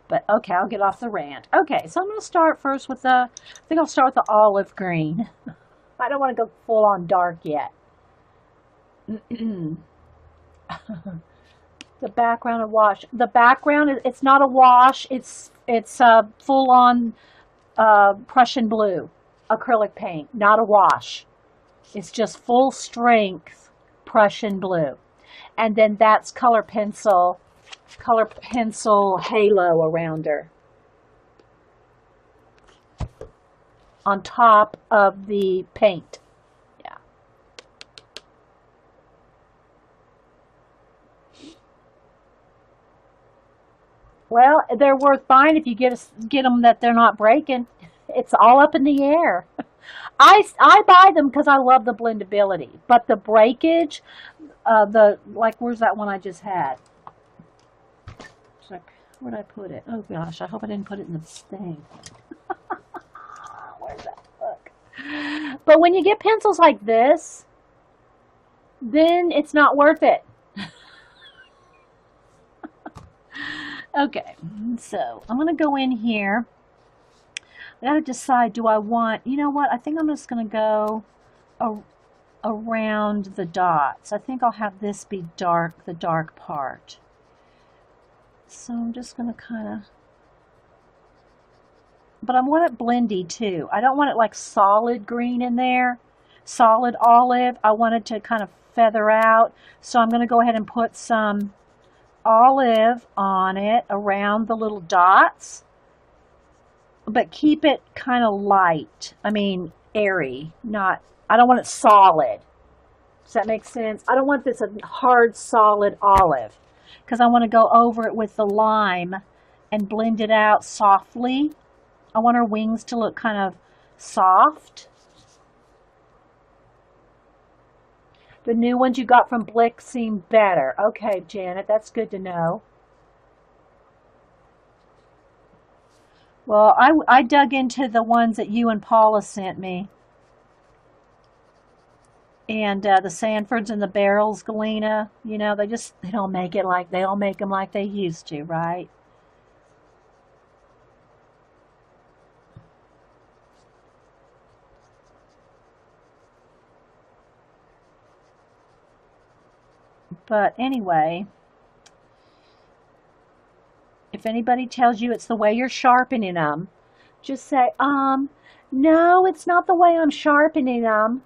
But okay, I'll get off the rant. Okay, so I'm going to start first with I think I'll start with the olive green. I don't want to go full on dark yet. The background of wash. The background, it's not a wash. It's full on Prussian blue acrylic paint, not a wash. It's just full strength Prussian blue. And then that's color pencil halo around her on top of the paint. Yeah. Well, they're worth buying if you get them that they're not breaking. It's all up in the air. I buy them because I love the blendability, but the breakage, where's that one I just had? Where'd I put it? Oh gosh, I hope I didn't put it in the thing. Where's that book? But when you get pencils like this, then it's not worth it. Okay, so I'm going to go in here. I got to decide, do I want, you know what, I think I'm just going to go around the dots. I think I'll have this be dark, the dark part. So I'm just going to kind of, but I want it blendy too. I don't want it like solid green in there, solid olive. I want it to kind of feather out. So I'm going to go ahead and put some olive on it around the little dots, but keep it kind of light. I mean, airy, I don't want it solid. Does that make sense? I don't want this a hard, solid olive because I want to go over it with the lime and blend it out softly. I want her wings to look kind of soft. The new ones you got from Blick seem better. Okay, Janet, that's good to know. Well, I dug into the ones that you and Paula sent me. And the Sanfords and the Barrels, Galena, you know, they don't make them like they used to, right? But anyway, if anybody tells you it's the way you're sharpening them, just say, no, it's not the way I'm sharpening them.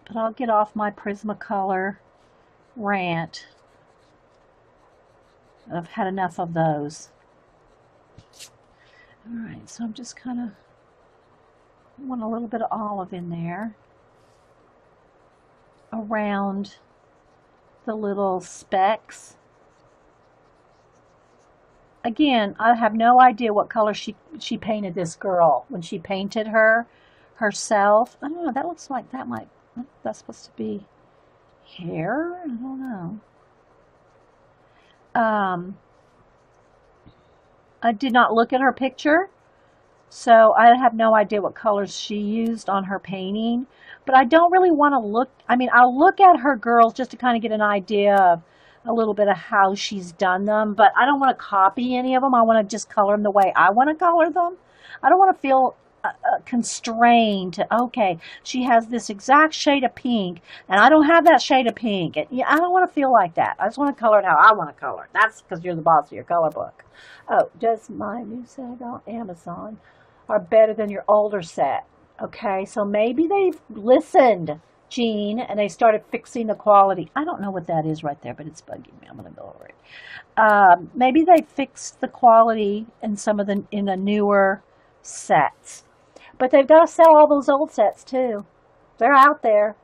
But I'll get off my Prismacolor rant. I've had enough of those. Alright, so I'm just kind of want a little bit of olive in there around the little specks. Again, I have no idea what color she painted this girl when she painted her herself. I don't know, that looks like that's supposed to be hair? I don't know. I did not look at her picture, so I have no idea what colors she used on her painting. But I don't really want to look, I mean, I'll look at her girls just to kind of get an idea of a little bit of how she's done them, but I don't want to copy any of them. I want to just color them the way I want to color them. I don't want to feel constrained to, okay, she has this exact shade of pink, and I don't have that shade of pink. And, yeah, I don't want to feel like that. I just want to color it how I want to color it. That's because you're the boss of your color book. Oh, does my new set on Amazon are better than your older set? Okay, so maybe they've listened, Jean, and they started fixing the quality. I don't know what that is right there, but it's bugging me. I'm going to go over it. Maybe they fixed the quality in in the newer sets. But they've got to sell all those old sets too. They're out there.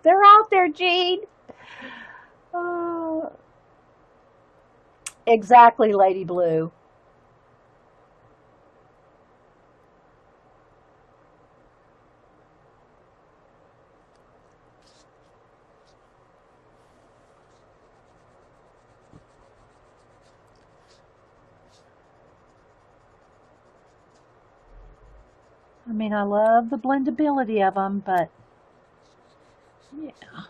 They're out there, Jean. Exactly, Lady Blue. I mean, I love the blendability of them, but yeah. All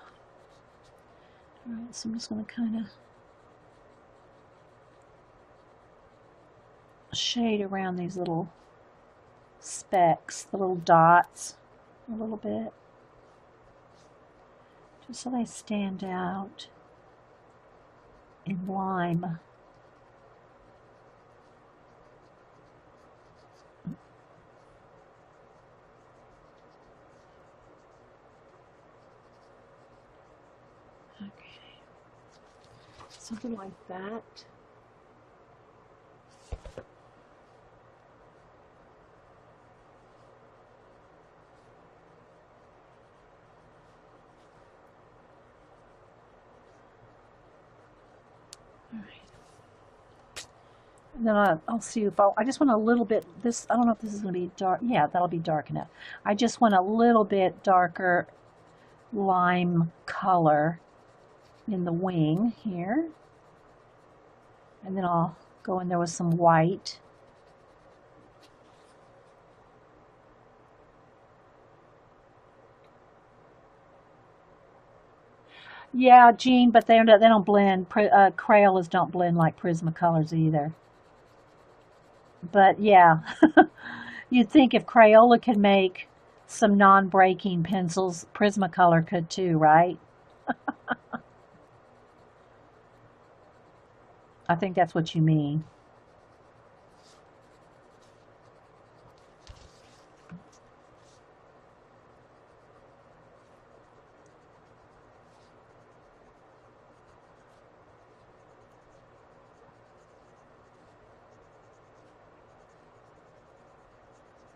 right, so I'm just going to kind of shade around these little specks, the little dots, a little bit, just so they stand out in lime. Okay, something like that. All right. And then I'll see if I just want a little bit, this, I don't know if this is going to be dark. Yeah, that'll be dark enough. I just want a little bit darker lime color in the wing here. And then I'll go in there with some white. Yeah, Jean, but they don't blend. Crayolas don't blend like Prismacolors either. But yeah, you'd think if Crayola could make some non-breaking pencils, Prismacolor could too, right? I think that's what you mean.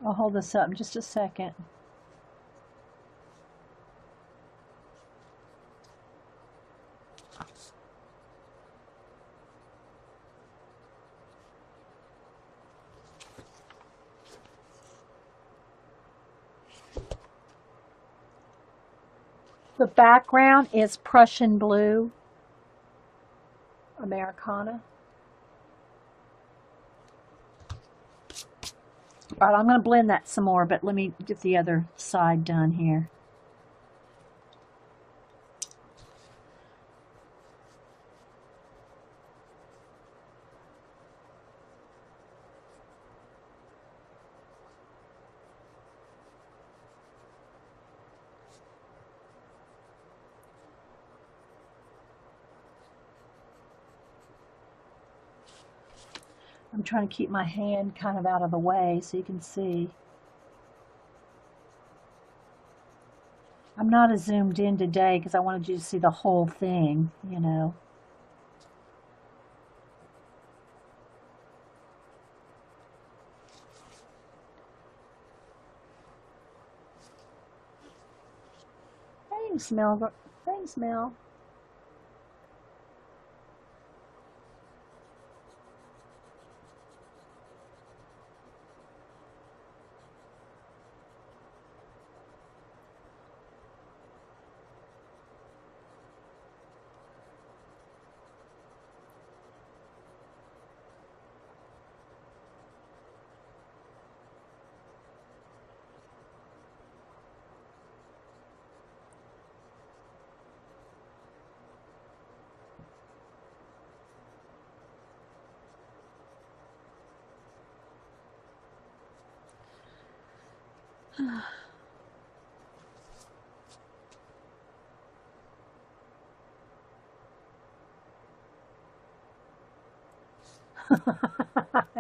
I'll hold this up in just a second. The background is Prussian blue, Americana. All right, I'm going to blend that some more, but let me get the other side done here. I'm trying to keep my hand kind of out of the way so you can see. I'm not as zoomed in today because I wanted you to see the whole thing, you know. Thanks, Mel. Thanks, Mel.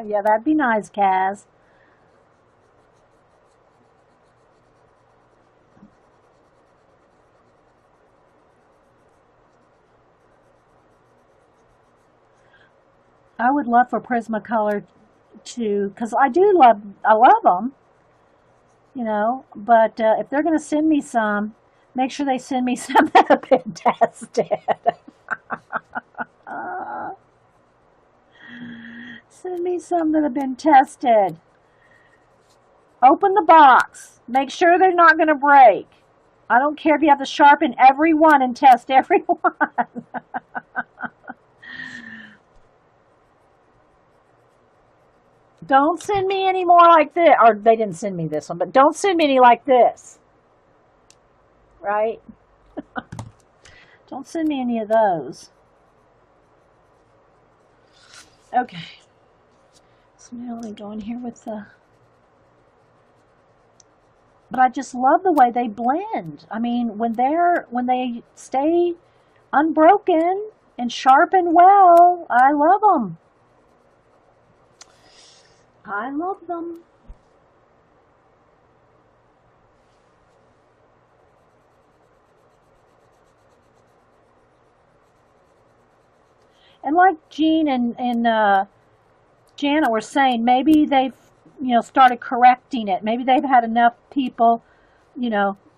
Yeah, that'd be nice, Kaz. I would love for Prismacolor to, because I love them, you know, but if they're going to send me some, make sure they send me some that have been tested. Send me some that have been tested. Open the box. Make sure they're not going to break. I don't care if you have to sharpen every one and test every one. Don't send me any more like this. Or they didn't send me this one, but don't send me any like this. Right? Don't send me any of those. Okay. So now let me go in here with the... But I just love the way they blend. I mean, when they stay unbroken and sharpen well, I love them. I love them. And like Jean and Janet were saying, maybe they've, started correcting it. Maybe they've had enough people,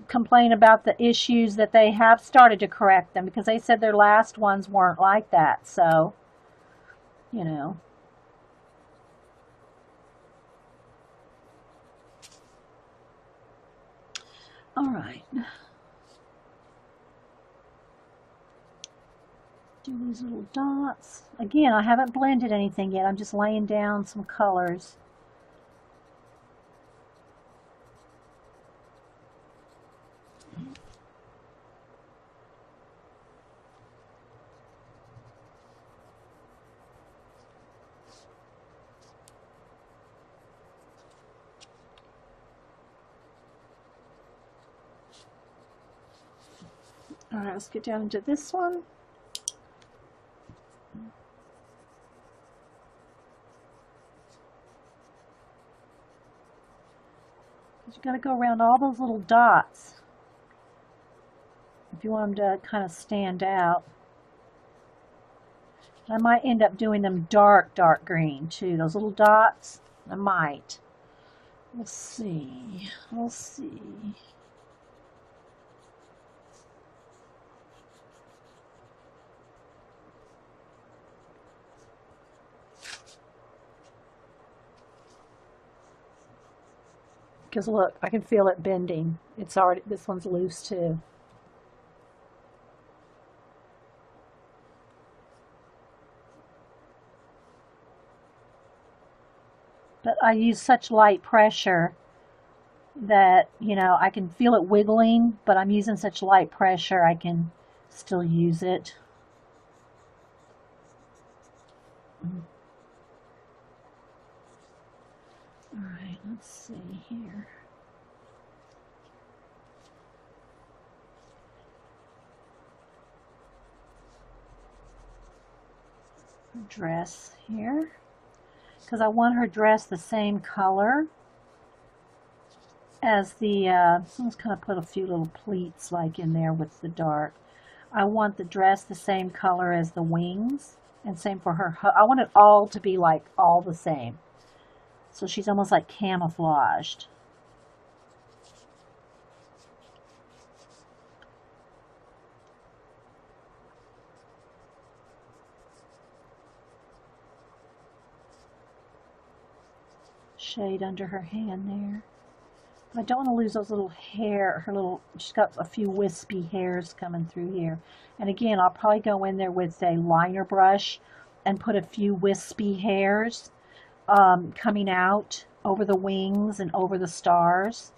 complain about the issues that they have started to correct them, because they said their last ones weren't like that. So, All right. Do these little dots. Again, I haven't blended anything yet. I'm just laying down some colors. All right, let's get down into this one. You got to go around all those little dots if you want them to kind of stand out. I might end up doing them dark green too. Those little dots, I might. We'll see. We'll see. Because look, I can feel it bending. It's already, this one's loose too. But I use such light pressure that, I can feel it wiggling, but I'm using such light pressure I can still use it. All right, let's see here. Her dress here, because I want her dress the same color as the, let's kind of put a few little pleats like in there with the dark. I want the dress the same color as the wings, and same for her. I want it all to be like all the same. So she's almost like camouflaged. Shade under her hand there. I don't want to lose those little hair, she's got a few wispy hairs coming through here. And again, I'll probably go in there with a liner brush and put a few wispy hairs coming out over the wings and over the stars.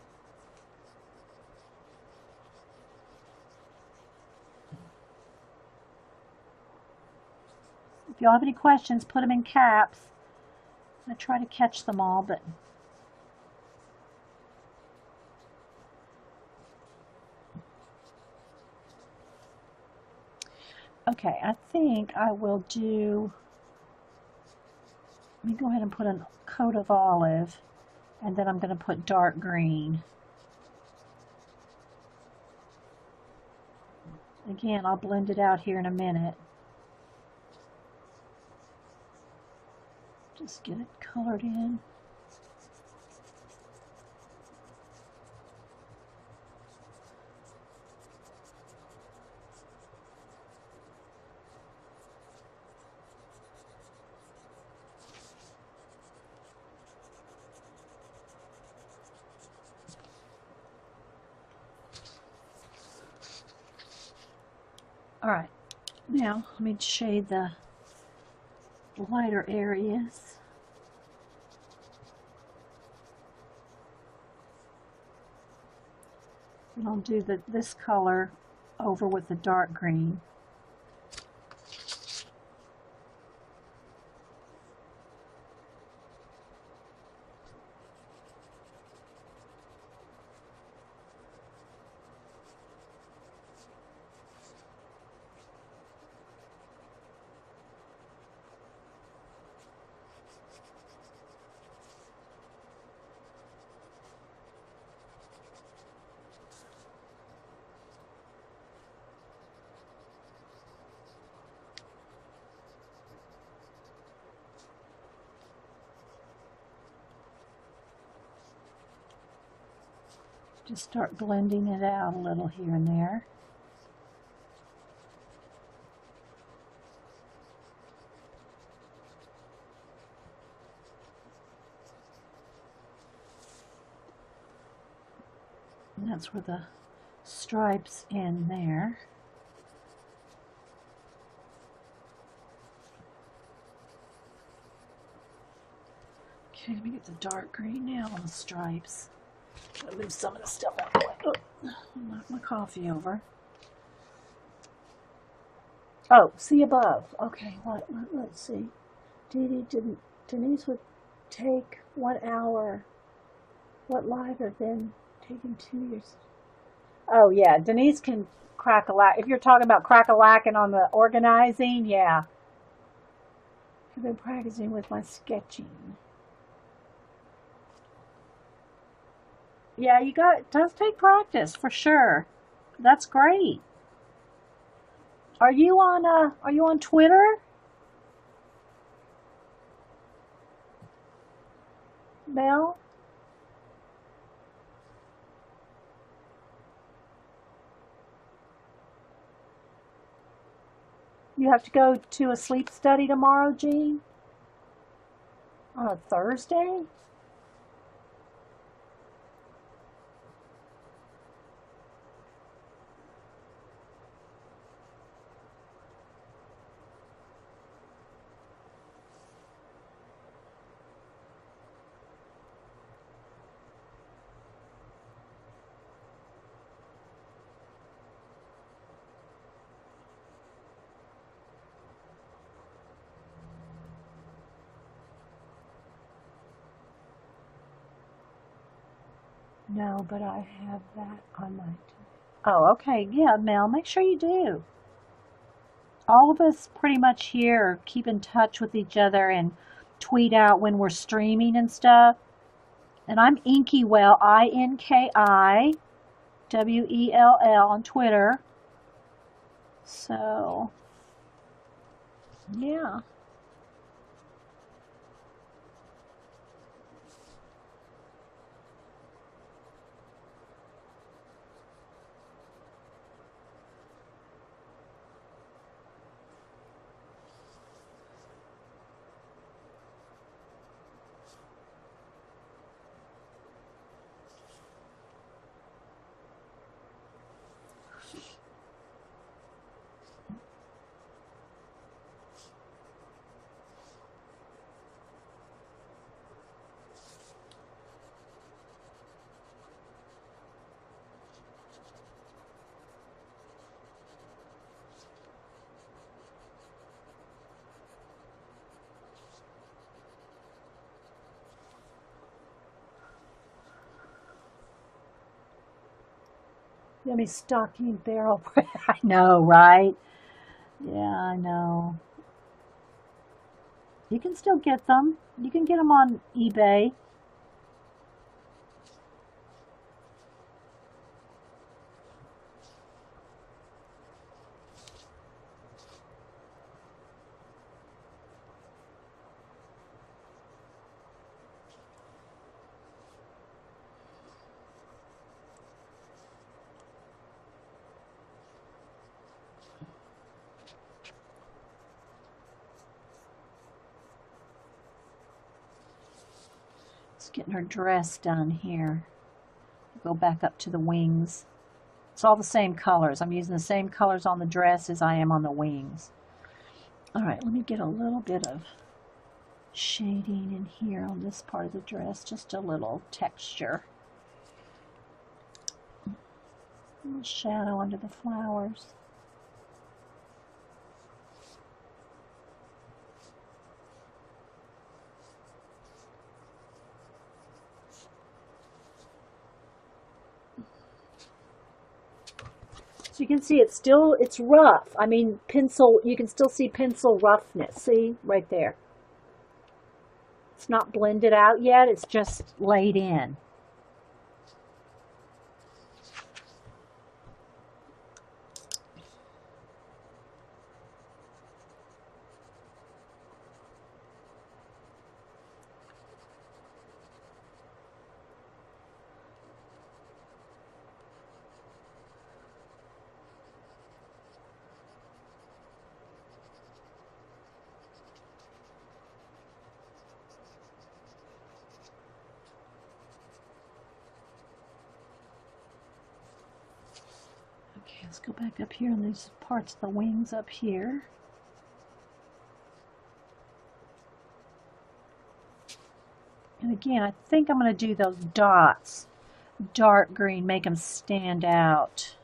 If y'all have any questions, put them in caps. I try to catch them all, but okay, I think I will do, let me go ahead and put a coat of olive, and then I'm going to put dark green. Again, I'll blend it out here in a minute. Just get it colored in. All right, now let me shade the lighter areas. And I'll do this color over with the dark green. Just start blending it out a little here and there. And that's where the stripes end there. Okay, let me get the dark green now on the stripes. I'll move some of the stuff out of the way. Oh, knock my coffee over. Oh, see above. Okay, let's see. Denise would take 1 hour. What live have been taking 2 years? Oh, yeah, Denise can crack-a-lack. If you're talking about crack-a-lacking on the organizing, yeah. I've been practicing with my sketching. Yeah, it does take practice for sure. That's great. Are you on Twitter? Mel? You have to go to a sleep study tomorrow, Jean? On a Thursday? No, but I have that on my... Oh, okay. Yeah, Mel, make sure you do. All of us pretty much here keep in touch with each other and tweet out when we're streaming and stuff. And I'm Inkywell, INKIWELL on Twitter. So, yeah. Yummy stocking barrel bread. I know, right? Yeah, I know. You can still get them. You can get them on eBay. Just getting her dress done here. Go back up to the wings. It's all the same colors. I'm using the same colors on the dress as I am on the wings. All right, let me get a little bit of shading in here on this part of the dress, just a little texture. A little shadow under the flowers. So you can see it's rough. I mean, pencil, you can still see pencil roughness. See, right there. It's not blended out yet, it's just laid in. Okay, let's go back up here on these parts of the wings up here. And again, I think I'm going to do those dots dark green, make them stand out.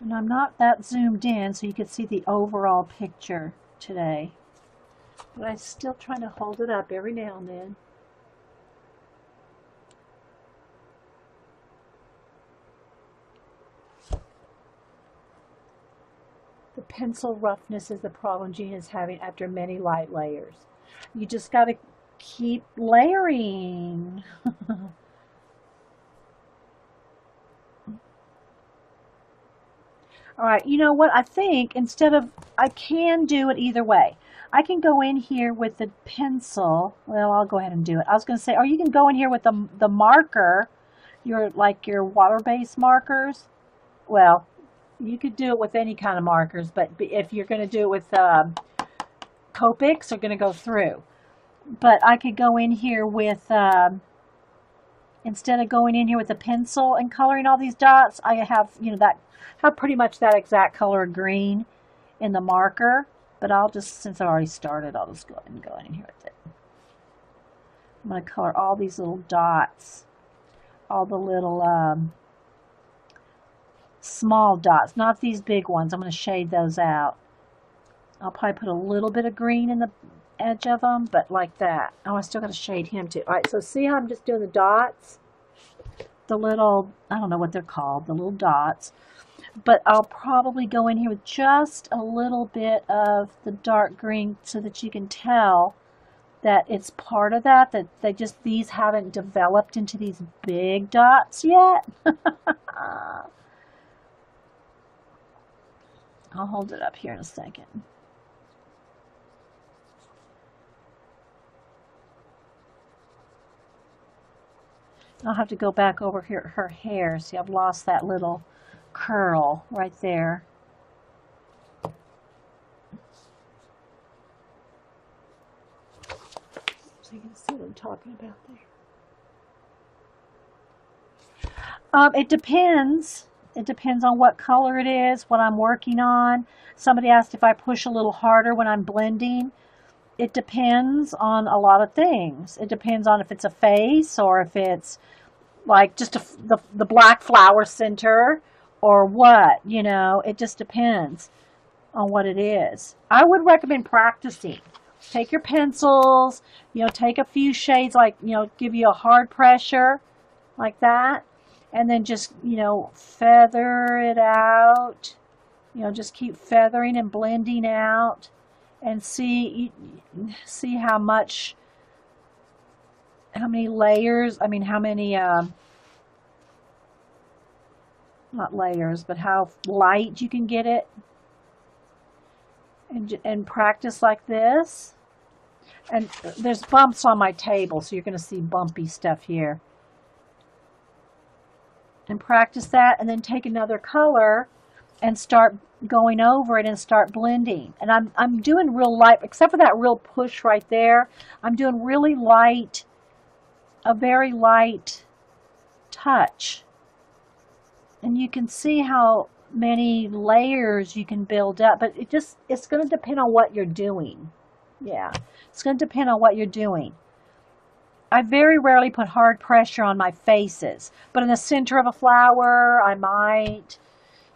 And I'm not that zoomed in so you can see the overall picture today. But I'm still trying to hold it up every now and then. The pencil roughness is the problem Jean is having after many light layers. You just got to keep layering. All right, you know what? I think I can do it either way. I can go in here with the pencil. Well, I'll go ahead and do it. I was going to say, or you can go in here with the marker, your water-based markers. Well, you could do it with any kind of markers, but if you're going to do it with Copics, they're going to go through. But I could go in here with, instead of going in here with a pencil and coloring all these dots, I have, have pretty much that exact color of green in the marker. But I'll just, since I already started, I'll just go ahead and go in here with it. I'm going to color all these little dots, all the little small dots, not these big ones. I'm going to shade those out. I'll probably put a little bit of green in the edge of them, but like that. Oh, I still got to shade him too. All right, so see how I'm just doing the dots? The little, I don't know what they're called, the little dots. But I'll probably go in here with just a little bit of the dark green so that you can tell that it's part of that these haven't developed into these big dots yet. I'll hold it up here in a second. I'll have to go back over here her hair. See, I've lost that little curl right there. So you can see what I'm talking about there. It depends. It depends on what color it is, what I'm working on. Somebody asked if I push a little harder when I'm blending. It depends on a lot of things. It depends on if it's a face or if it's like just the black flower center or what, it just depends on what it is. I would recommend practicing. Take your pencils, take a few shades, give you a hard pressure like that, and then just, feather it out. Just keep feathering and blending out and see how many layers, how many, not layers, but how light you can get it, and practice like this. And there's bumps on my table, so you're going to see bumpy stuff here. And practice that, and then take another color and start going over it and start blending. And I'm doing real light, except for that real push right there. I'm doing really light, a very light touch. And you can see how many layers you can build up, but it's going to depend on what you're doing. Yeah, it's going to depend on what you're doing. I very rarely put hard pressure on my faces, but in the center of a flower, I might,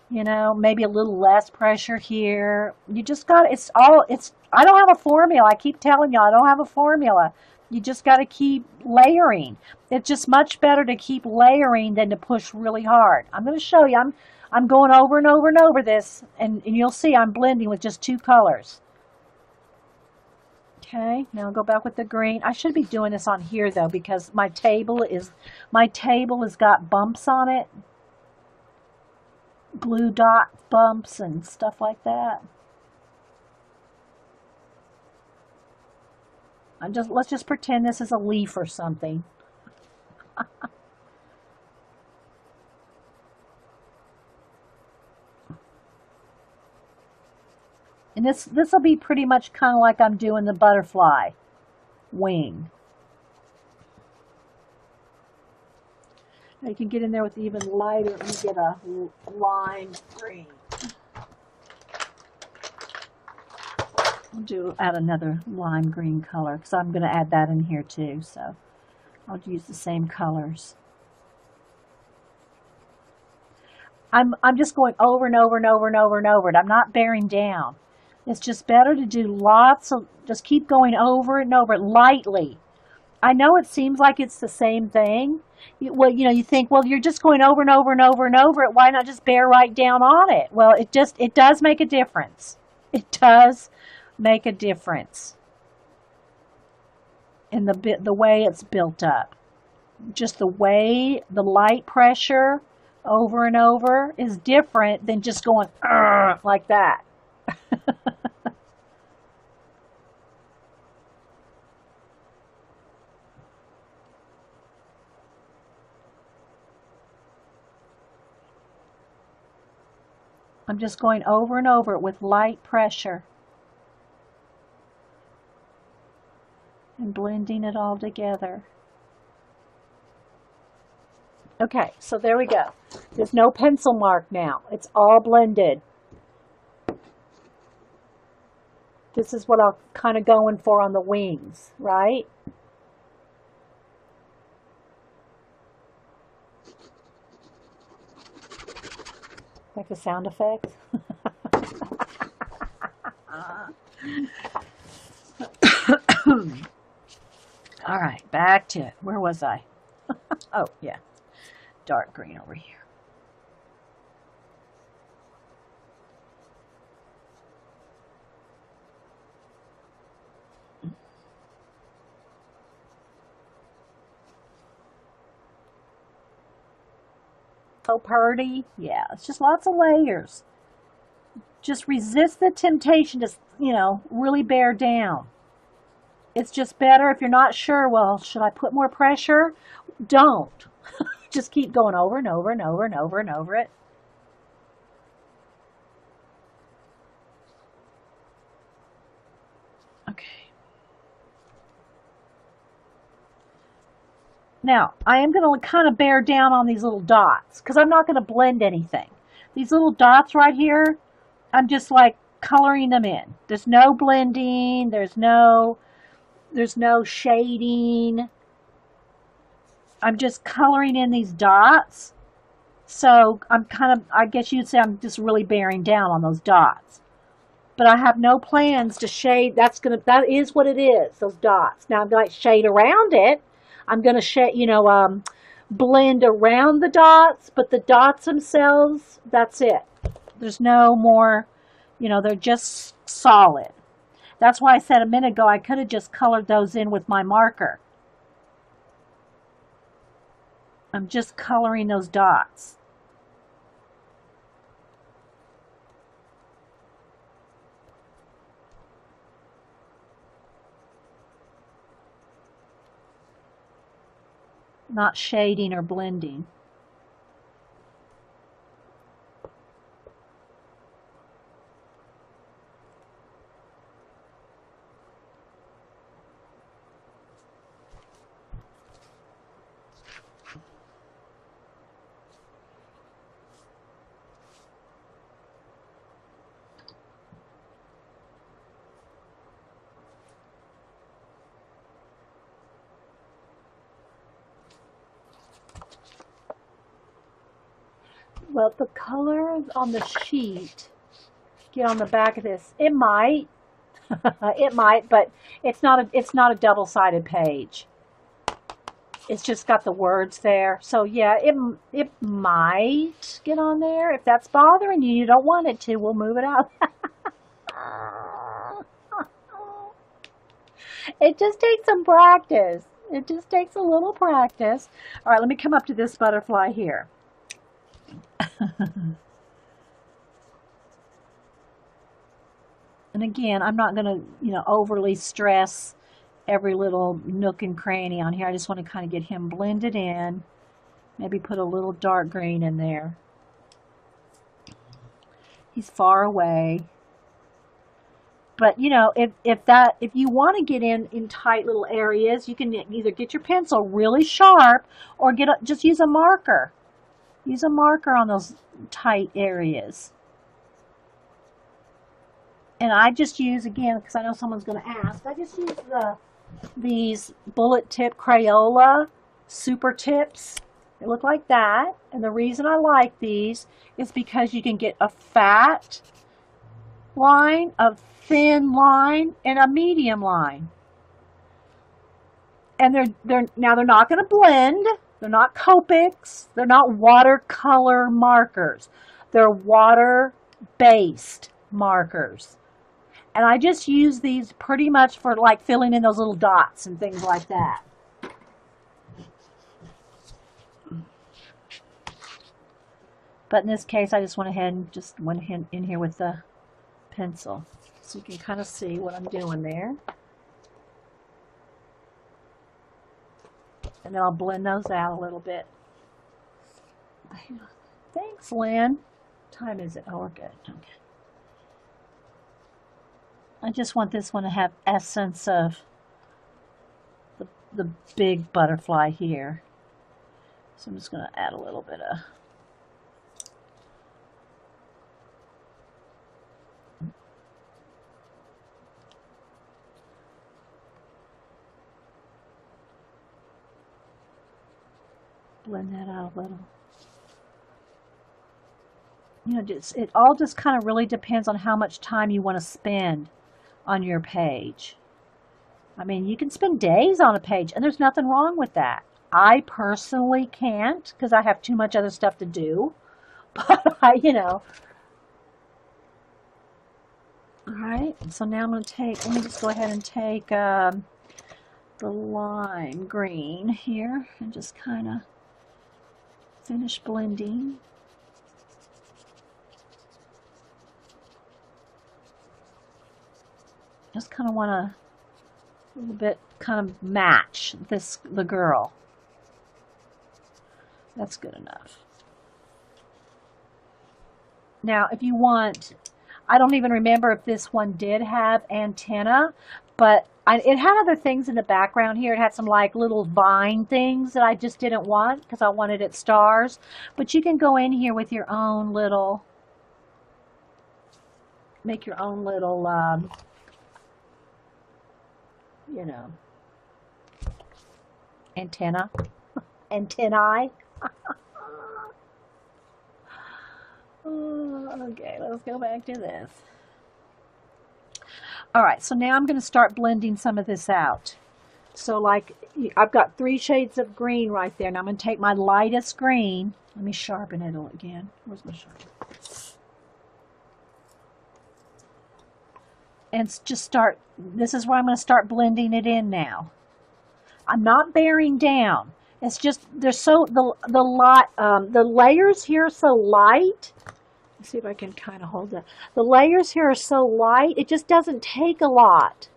maybe a little less pressure here. You just got, I don't have a formula. I keep telling you, I don't have a formula. You just got to keep layering. It's just much better to keep layering than to push really hard. I'm going to show you. I'm going over and over and over this, and you'll see I'm blending with just 2 colors. Okay, now I'll go back with the green. I should be doing this on here though, because my table has got bumps on it. Glue dot bumps and stuff like that. Let's just pretend this is a leaf or something. And this will be pretty much kind of like I'm doing the butterfly wing. Now you can get in there with even lighter. Let me get a lime green. I'll add another lime green color because I'm going to add that in here too. So I'll use the same colors. I'm just going over and over and over and over and over it. I'm not bearing down. It's just better to do lots of, just keep going over and over it lightly. I know it seems like it's the same thing. You think, well, you're just going over and over and over and over it. Why not just bear right down on it? Well, it does make a difference. It does make a difference in the way it's built up. Just the way the light pressure over and over is different than just going like that. I'm just going over and over it with light pressure and blending it all together. Okay, so there we go. There's no pencil mark now. It's all blended. This is what I'm kind of going for on the wings, right? Like the sound effects. All right, back to it. Where was I? Oh, yeah. Dark green over here. So pretty. Yeah, it's just lots of layers. Just resist the temptation to, really bear down. It's just better if you're not sure, well, should I put more pressure? Don't. Just keep going over and over and over and over and over it. Okay. Now, I am going to kind of bear down on these little dots because I'm not going to blend anything. These little dots right here, I'm just like coloring them in. There's no blending. There's no shading. I'm just coloring in these dots. So I guess you'd say I'm just really bearing down on those dots. But I have no plans to shade. That is what it is, those dots. Now I'm going to shade around it. I'm going to shade, blend around the dots, but the dots themselves, that's it. There's no more, they're just solid. That's why I said a minute ago I could have just colored those in with my marker. I'm just coloring those dots. Not shading or blending. Well, the color on the sheet, get on the back of this. It might, it might, but it's not a double-sided page. It's just got the words there. So yeah, it might get on there. If that's bothering you, you don't want it to, we'll move it out. It just takes some practice. It just takes a little practice. All right, let me come up to this butterfly here. And again, I'm not going to, overly stress every little nook and cranny on here. I just want to kind of get him blended in. Maybe put a little dark green in there. He's far away. But, if you want to get in tight little areas, you can either get your pencil really sharp or just use a marker. Use a marker on those tight areas. And I just use, again, because I know someone's going to ask, I just use these bullet tip Crayola super tips. They look like that. And the reason I like these is because you can get a fat line, a thin line, and a medium line. And they're not going to blend. They're not Copics. They're not watercolor markers. They're water-based markers. And I just use these pretty much for like filling in those little dots and things like that. But in this case, I just went ahead in here with the pencil. So you can kind of see what I'm doing there. And then I'll blend those out a little bit. Thanks, Lynn. What time is it? Oh, we're good. Okay. I just want this one to have essence of the big butterfly here. So I'm just going to add a little bit of blend that out a little. It all just kind of really depends on how much time you want to spend on your page. I mean, you can spend days on a page, and there's nothing wrong with that. I personally can't because I have too much other stuff to do. But All right, so now I'm going to let me just go ahead and take the lime green here and just kind of finish blending. Just kind of want to a little bit kind of match the girl. That's good enough. Now, if you want, I don't even remember if this one did have antenna, but it had other things in the background here. It had some like little vine things that I just didn't want because I wanted it stars. But you can go in here with your own little, make your own little, antennae. Okay, let's go back to this. All right, so now I'm going to start blending some of this out. So like I've got 3 shades of green right there. Now I'm going to take my lightest green. Let me sharpen it again. Where's my sharpener? And just start, this is where I'm going to start blending it in now. I'm not bearing down. It's just, they're so, the layers here are so light. Let's see if I can kind of hold that. The layers here are so light, it just doesn't take a lot.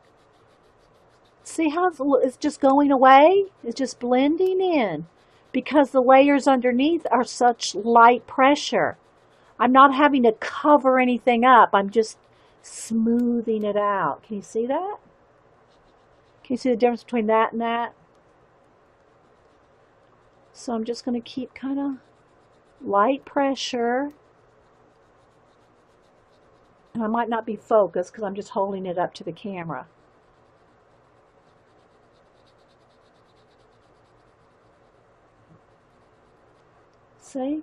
See how it's just going away? It's just blending in because the layers underneath are such light pressure. I'm not having to cover anything up. I'm just smoothing it out. Can you see that? Can you see the difference between that and that? So I'm just going to keep kind of light pressure. And I might not be focused because I'm just holding it up to the camera. See?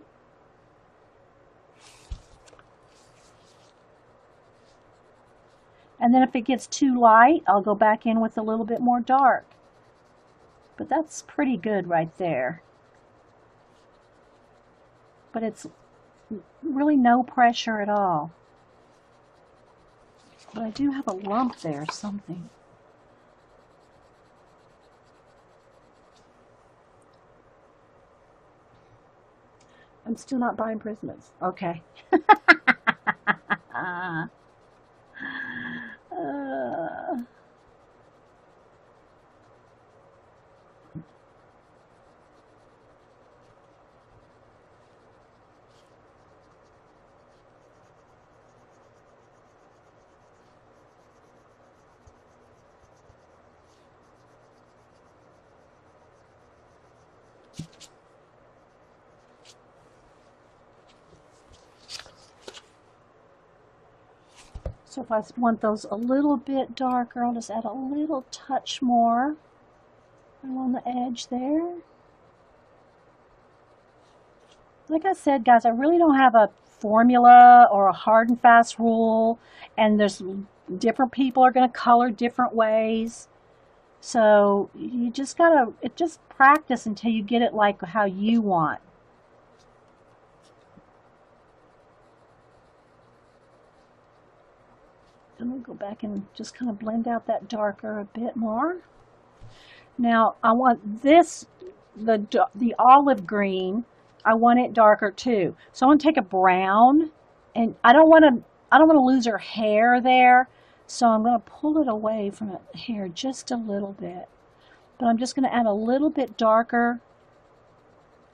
And then if it gets too light, I'll go back in with a little bit more dark. But that's pretty good right there. But it's really no pressure at all. But I do have a lump there, something. I'm still not buying Prismas. Okay. uh, So if I want those a little bit darker, I'll just add a little touch more along the edge there. Like I said, guys, I really don't have a formula or a hard and fast rule, and there's different people are going to color different ways. So you just gotta just practice until you get it like how you want. I'm going to go back and just kind of blend out that darker a bit more. Now I want this, the olive green, I want it darker too. So I'm going to take a brown, and I don't want to lose her hair there. So I'm going to pull it away from the hair just a little bit. But I'm just going to add a little bit darker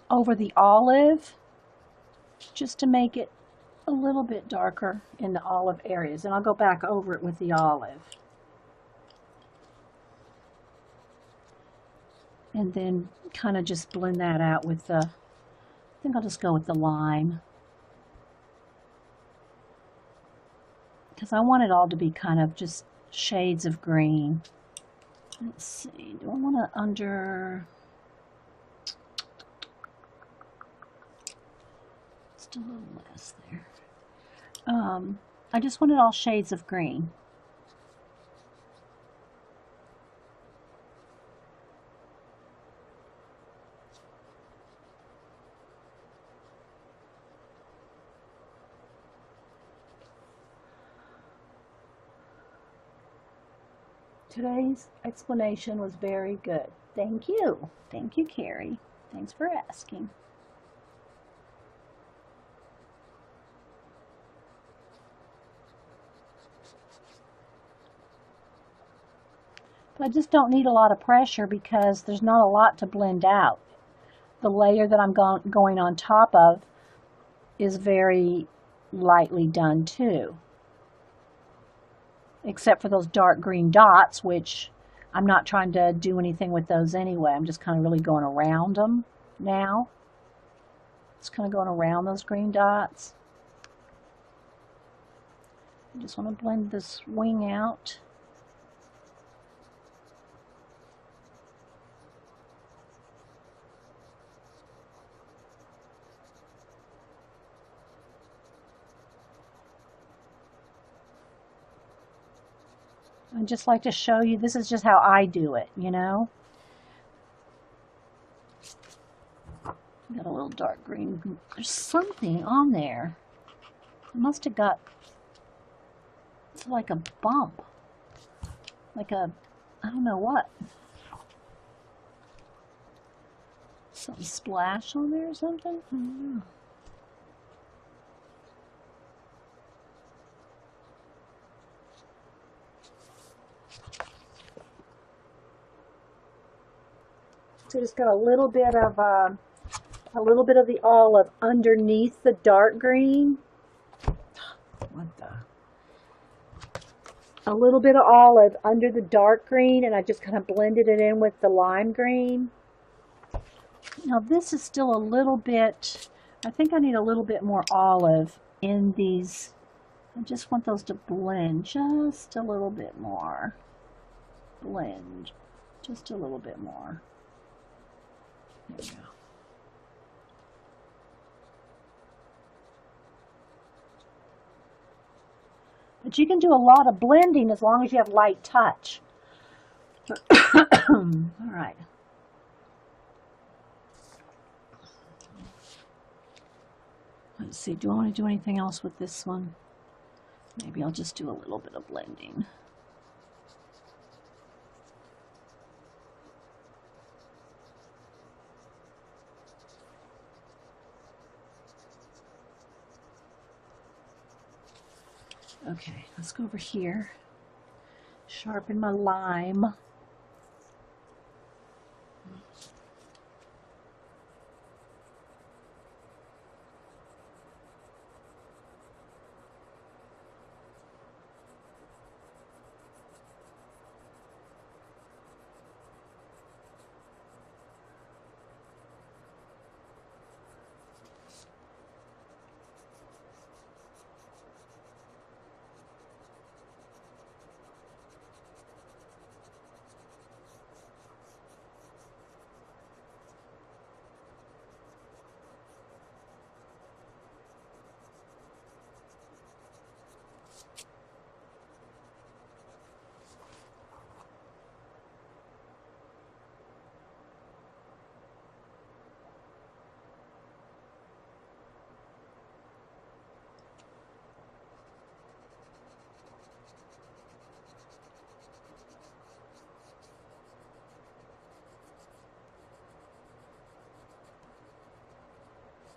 over the olive just to make it a little bit darker in the olive areas, and I'll go back over it with the olive. And then kind of just blend that out with the, I think I'll just go with the lime. Because I want it all to be kind of just shades of green. Let's see, do I want to under, just a little less there. I just wanted all shades of green. Today's explanation was very good. Thank you. Thank you, Carrie. Thanks for asking. But I just don't need a lot of pressure because there's not a lot to blend out. The layer that I'm going on top of is very lightly done too. Except for those dark green dots, which I'm not trying to do anything with those anyway. I'm just kind of really going around them now. Just kind of going around those green dots. I just want to blend this wing out. I just like to show you, this is just how I do it, you know. Got a little dark green. There's something on there. I must have got, it's like a bump. Like a, I don't know what. Something splashed on there or something? I don't know. So just got a little bit of the olive underneath the dark green. What the? A little bit of olive under the dark green, and I just kind of blended it in with the lime green. Now this is still a little bit, I think I need a little bit more olive in these. I just want those to blend just a little bit more. Blend just a little bit more. There we go. I you can do a lot of blending as long as you have light touch. All right. Let's see, do I want to do anything else with this one? Maybe I'll just do a little bit of blending. Okay, let's go over here. Sharpen my lime.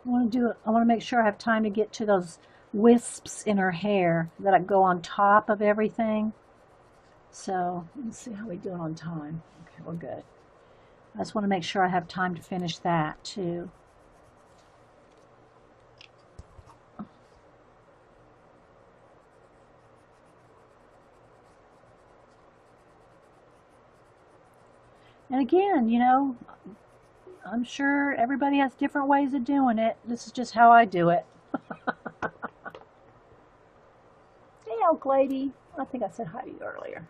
I want to make sure I have time to get to those wisps in her hair that go on top of everything. So let's see how we do it on time. Okay, we're good. I just want to make sure I have time to finish that too. And again, you know, I'm sure everybody has different ways of doing it. This is just how I do it. Hey, Elk Lady. I think I said hi to you earlier.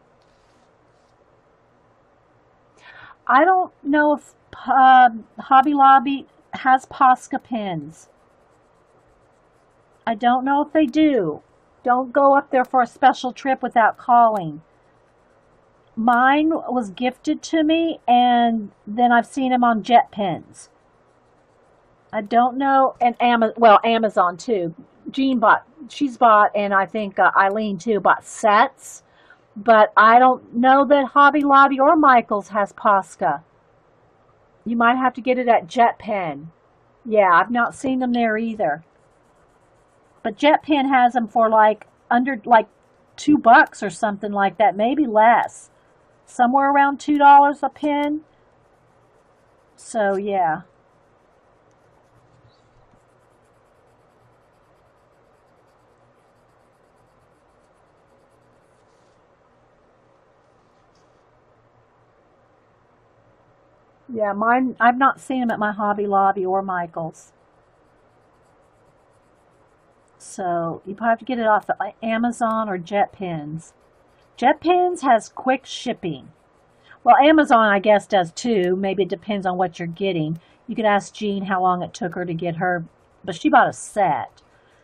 I don't know if Hobby Lobby has Posca pins. I don't know if they do. Don't go up there for a special trip without calling. Mine was gifted to me, and then I've seen them on jet pins. I don't know, and Amazon too. She's bought, and I think Eileen too bought sets, but I don't know that Hobby Lobby or Michael's has Posca. You might have to get it at Jet Pen. Yeah, I've not seen them there either. But Jet Pen has them for under $2 or something like that, maybe less. Somewhere around $2 a pin. So yeah. Yeah, mine, I've not seen them at my Hobby Lobby or Michael's. So you probably have to get it off of Amazon or Jet Pens. Jet Pens has quick shipping. Well, Amazon, I guess, does too. Maybe it depends on what you're getting. You could ask Jean how long it took her to get her, but she bought a set.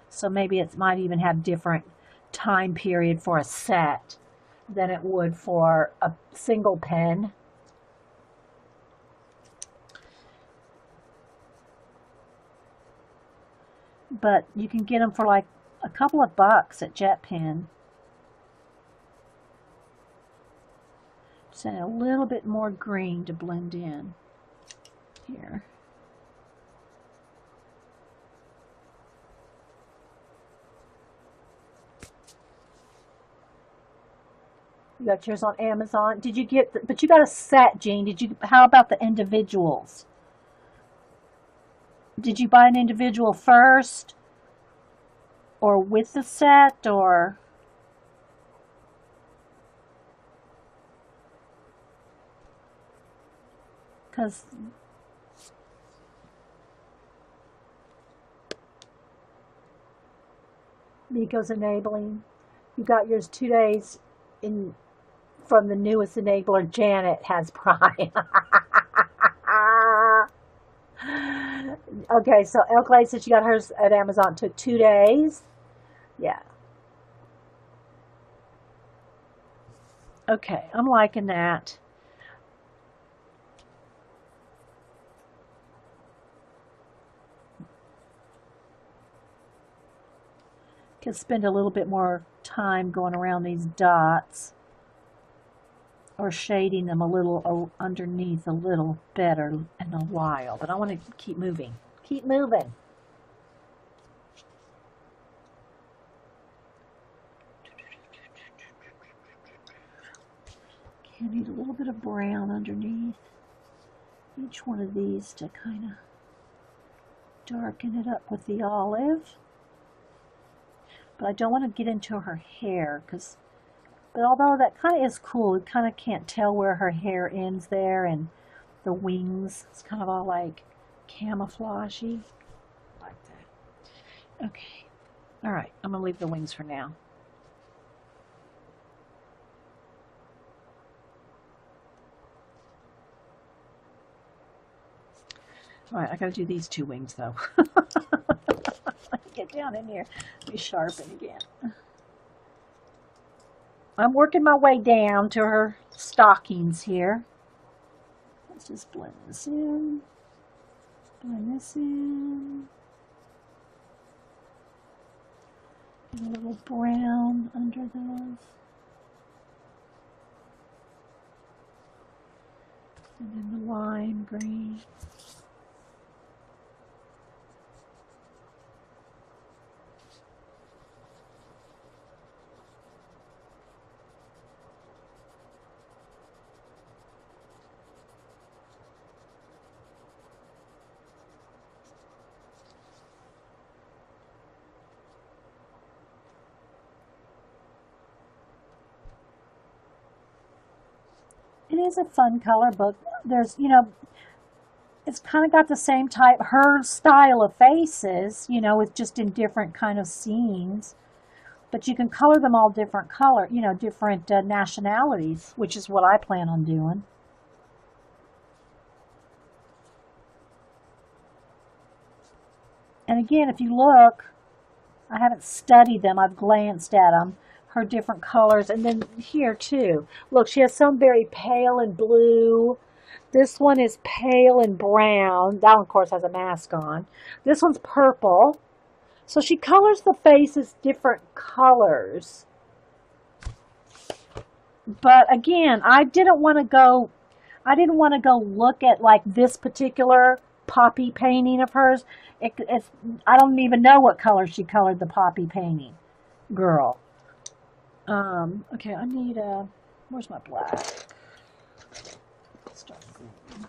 So maybe it might even have different time period for a set than it would for a single pen. But you can get them for like a couple of bucks at Jet Pen. Just add a little bit more green to blend in here. You got yours on Amazon. Did you get, but you got a set, Jean. How about the individuals? Did you buy an individual first? Or with the set, or? Because Miko's enabling. You got yours 2 days in from the newest enabler. Janet has Prime. Okay, so Elklay said she got hers at Amazon. Took 2 days. Yeah. Okay, I'm liking that. Can spend a little bit more time going around these dots or shading them a little underneath a little better in a while. But I want to keep moving. Keep moving. Okay, I need a little bit of brown underneath each one of these to kind of darken it up with the olive. But I don't want to get into her hair but although that kind of is cool, you kind of can't tell where her hair ends there and the wings. It's kind of all like camouflagey. Like that. Okay. All right. I'm going to leave the wings for now. All right. I got to do these two wings though. Get down in here. Let me sharpen again. I'm working my way down to her stockings here. Let's just blend this in. Blend this in. Get a little brown under those. And then the lime green. It is a fun color book. There's, it's kind of got the same type, her style of faces, with just in different kind of scenes. But you can color them all different color, different nationalities, which is what I plan on doing. And again, if you look, I haven't studied them, I've glanced at them. Her different colors, and then here too. Look, she has some very pale and blue. This one is pale and brown. That one, of course, has a mask on. This one's purple. So she colors the faces different colors. But again, I didn't want to go look at like this particular poppy painting of hers. I don't even know what color she colored the poppy painting, girl. Okay, I need where's my black? Start green.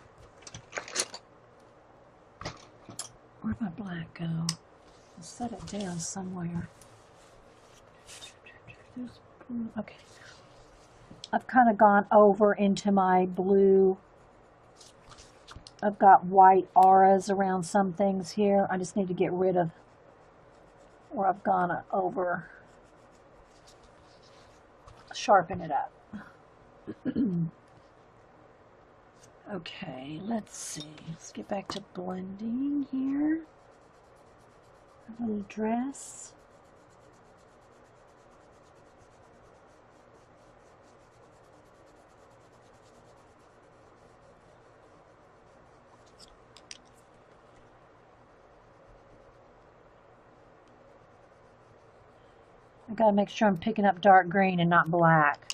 Where'd my black go? I'll set it down somewhere. Okay. I've kind of gone over into my blue. I've got white auras around some things here. I just need to get rid of where I've gone over. Sharpen it up. Okay, let's see. Let's get back to blending here. A little dress. I've got to make sure I'm picking up dark green and not black.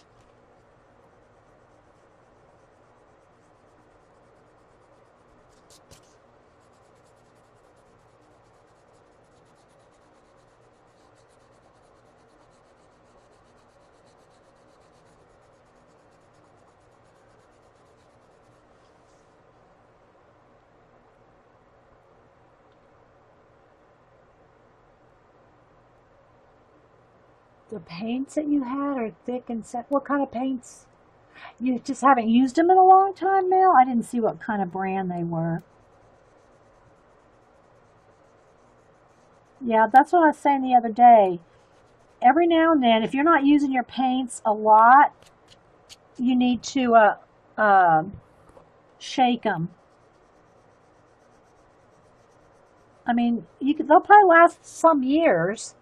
The paints that you had are thick and set. What kind of paints? You just haven't used them in a long time now? I didn't see what kind of brand they were. Yeah, that's what I was saying the other day. Every now and then, if you're not using your paints a lot, you need to shake them. I mean, they'll probably last some years,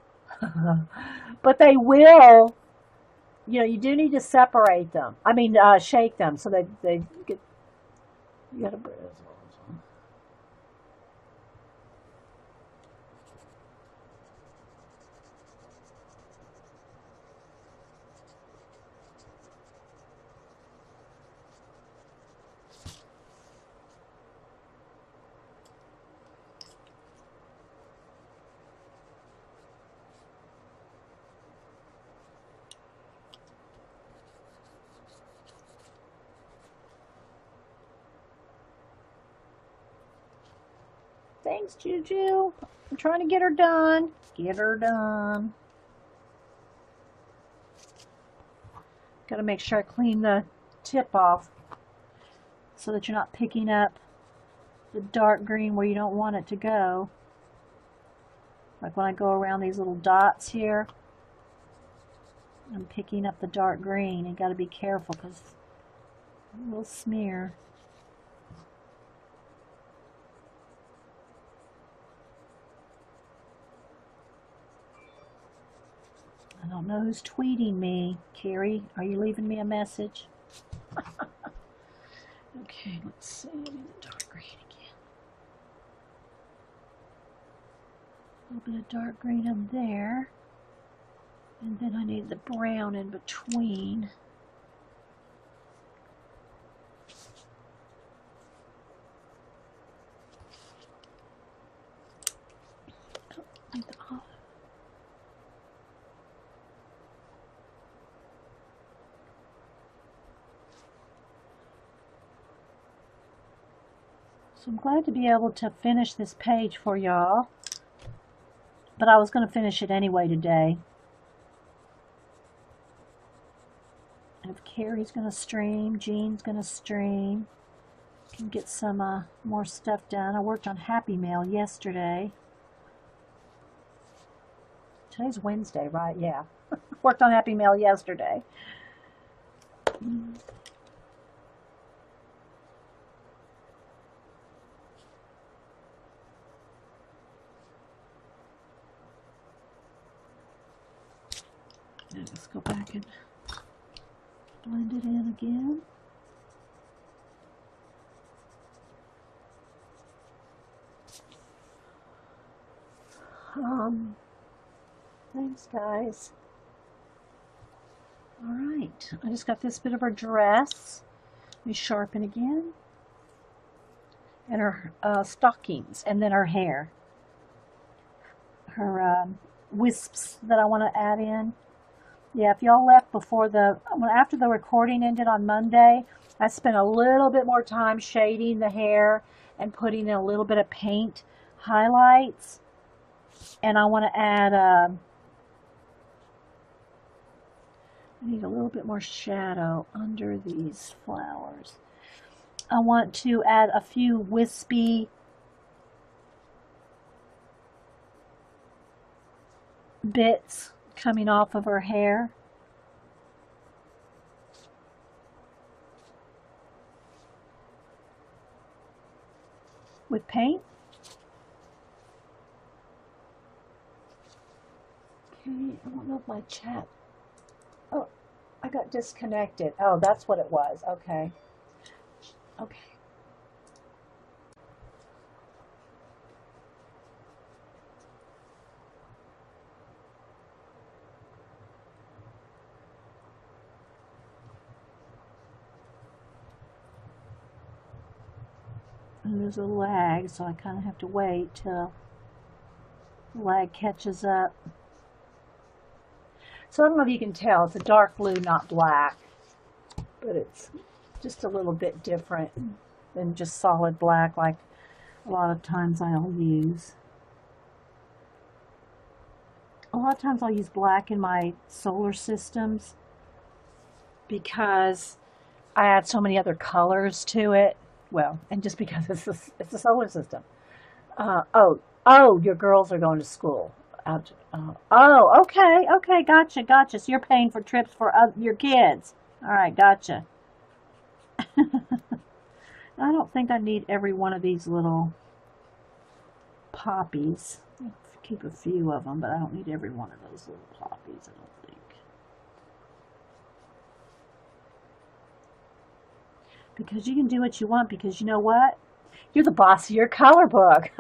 but they will you know, you do need to separate them. I mean, shake them so they get, you gotta, thanks, Juju. I'm trying to get her done. Get her done. Got to make sure I clean the tip off so that you're not picking up the dark green where you don't want it to go. Like when I go around these little dots here, I'm picking up the dark green. You got to be careful because it will smear. I don't know who's tweeting me. Carrie, are you leaving me a message? Okay, let's see. I need the dark green again. A little bit of dark green up there. And then I need the brown in between. I need the olive. So I'm glad to be able to finish this page for y'all. But I was going to finish it anyway today. And if Carrie's going to stream, Jean's going to stream. Can get some more stuff done. I worked on Happy Mail yesterday. Today's Wednesday, right? Yeah. Worked on Happy Mail yesterday. Let's go back and blend it in again. Thanks, guys. All right, I just got this bit of her dress. Let me sharpen again. And her stockings, and then her hair. Her wisps that I want to add in. Yeah, if y'all left before after the recording ended on Monday, I spent a little bit more time shading the hair and putting in a little bit of paint highlights. And I want to add, I need a little bit more shadow under these flowers. I want to add a few wispy bits coming off of her hair. With paint. Okay, I don't know if my chat. Oh, I got disconnected. Oh, that's what it was. Okay. Okay. And there's a lag, so I kind of have to wait till the lag catches up. So I don't know if you can tell, it's a dark blue, not black, but it's just a little bit different than just solid black like a lot of times I'll use. A lot of times I'll use black in my solar systems because I add so many other colors to it. Well, and just because it's a solar system. Oh, your girls are going to school. Oh, okay, gotcha. So you're paying for trips for your kids. All right, gotcha. I don't think I need every one of these little poppies. I'll keep a few of them, but I don't need every one of those little poppies, I don't think. Because you can do what you want, because you know what? You're the boss of your color book.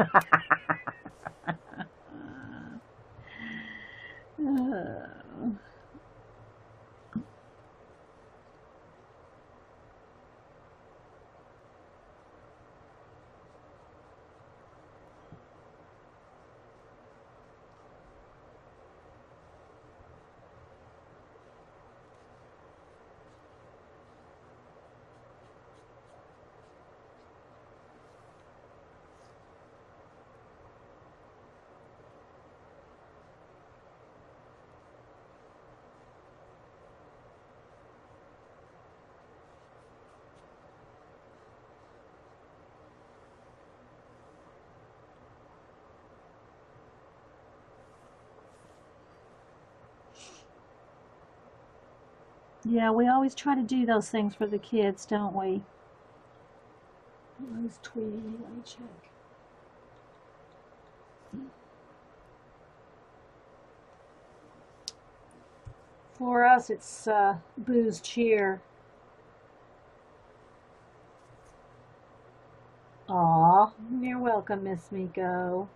Yeah, we always try to do those things for the kids, don't we? Who's tweeting? Let me check. For us, it's Booze Cheer. Aw, you're welcome, Miss Miko.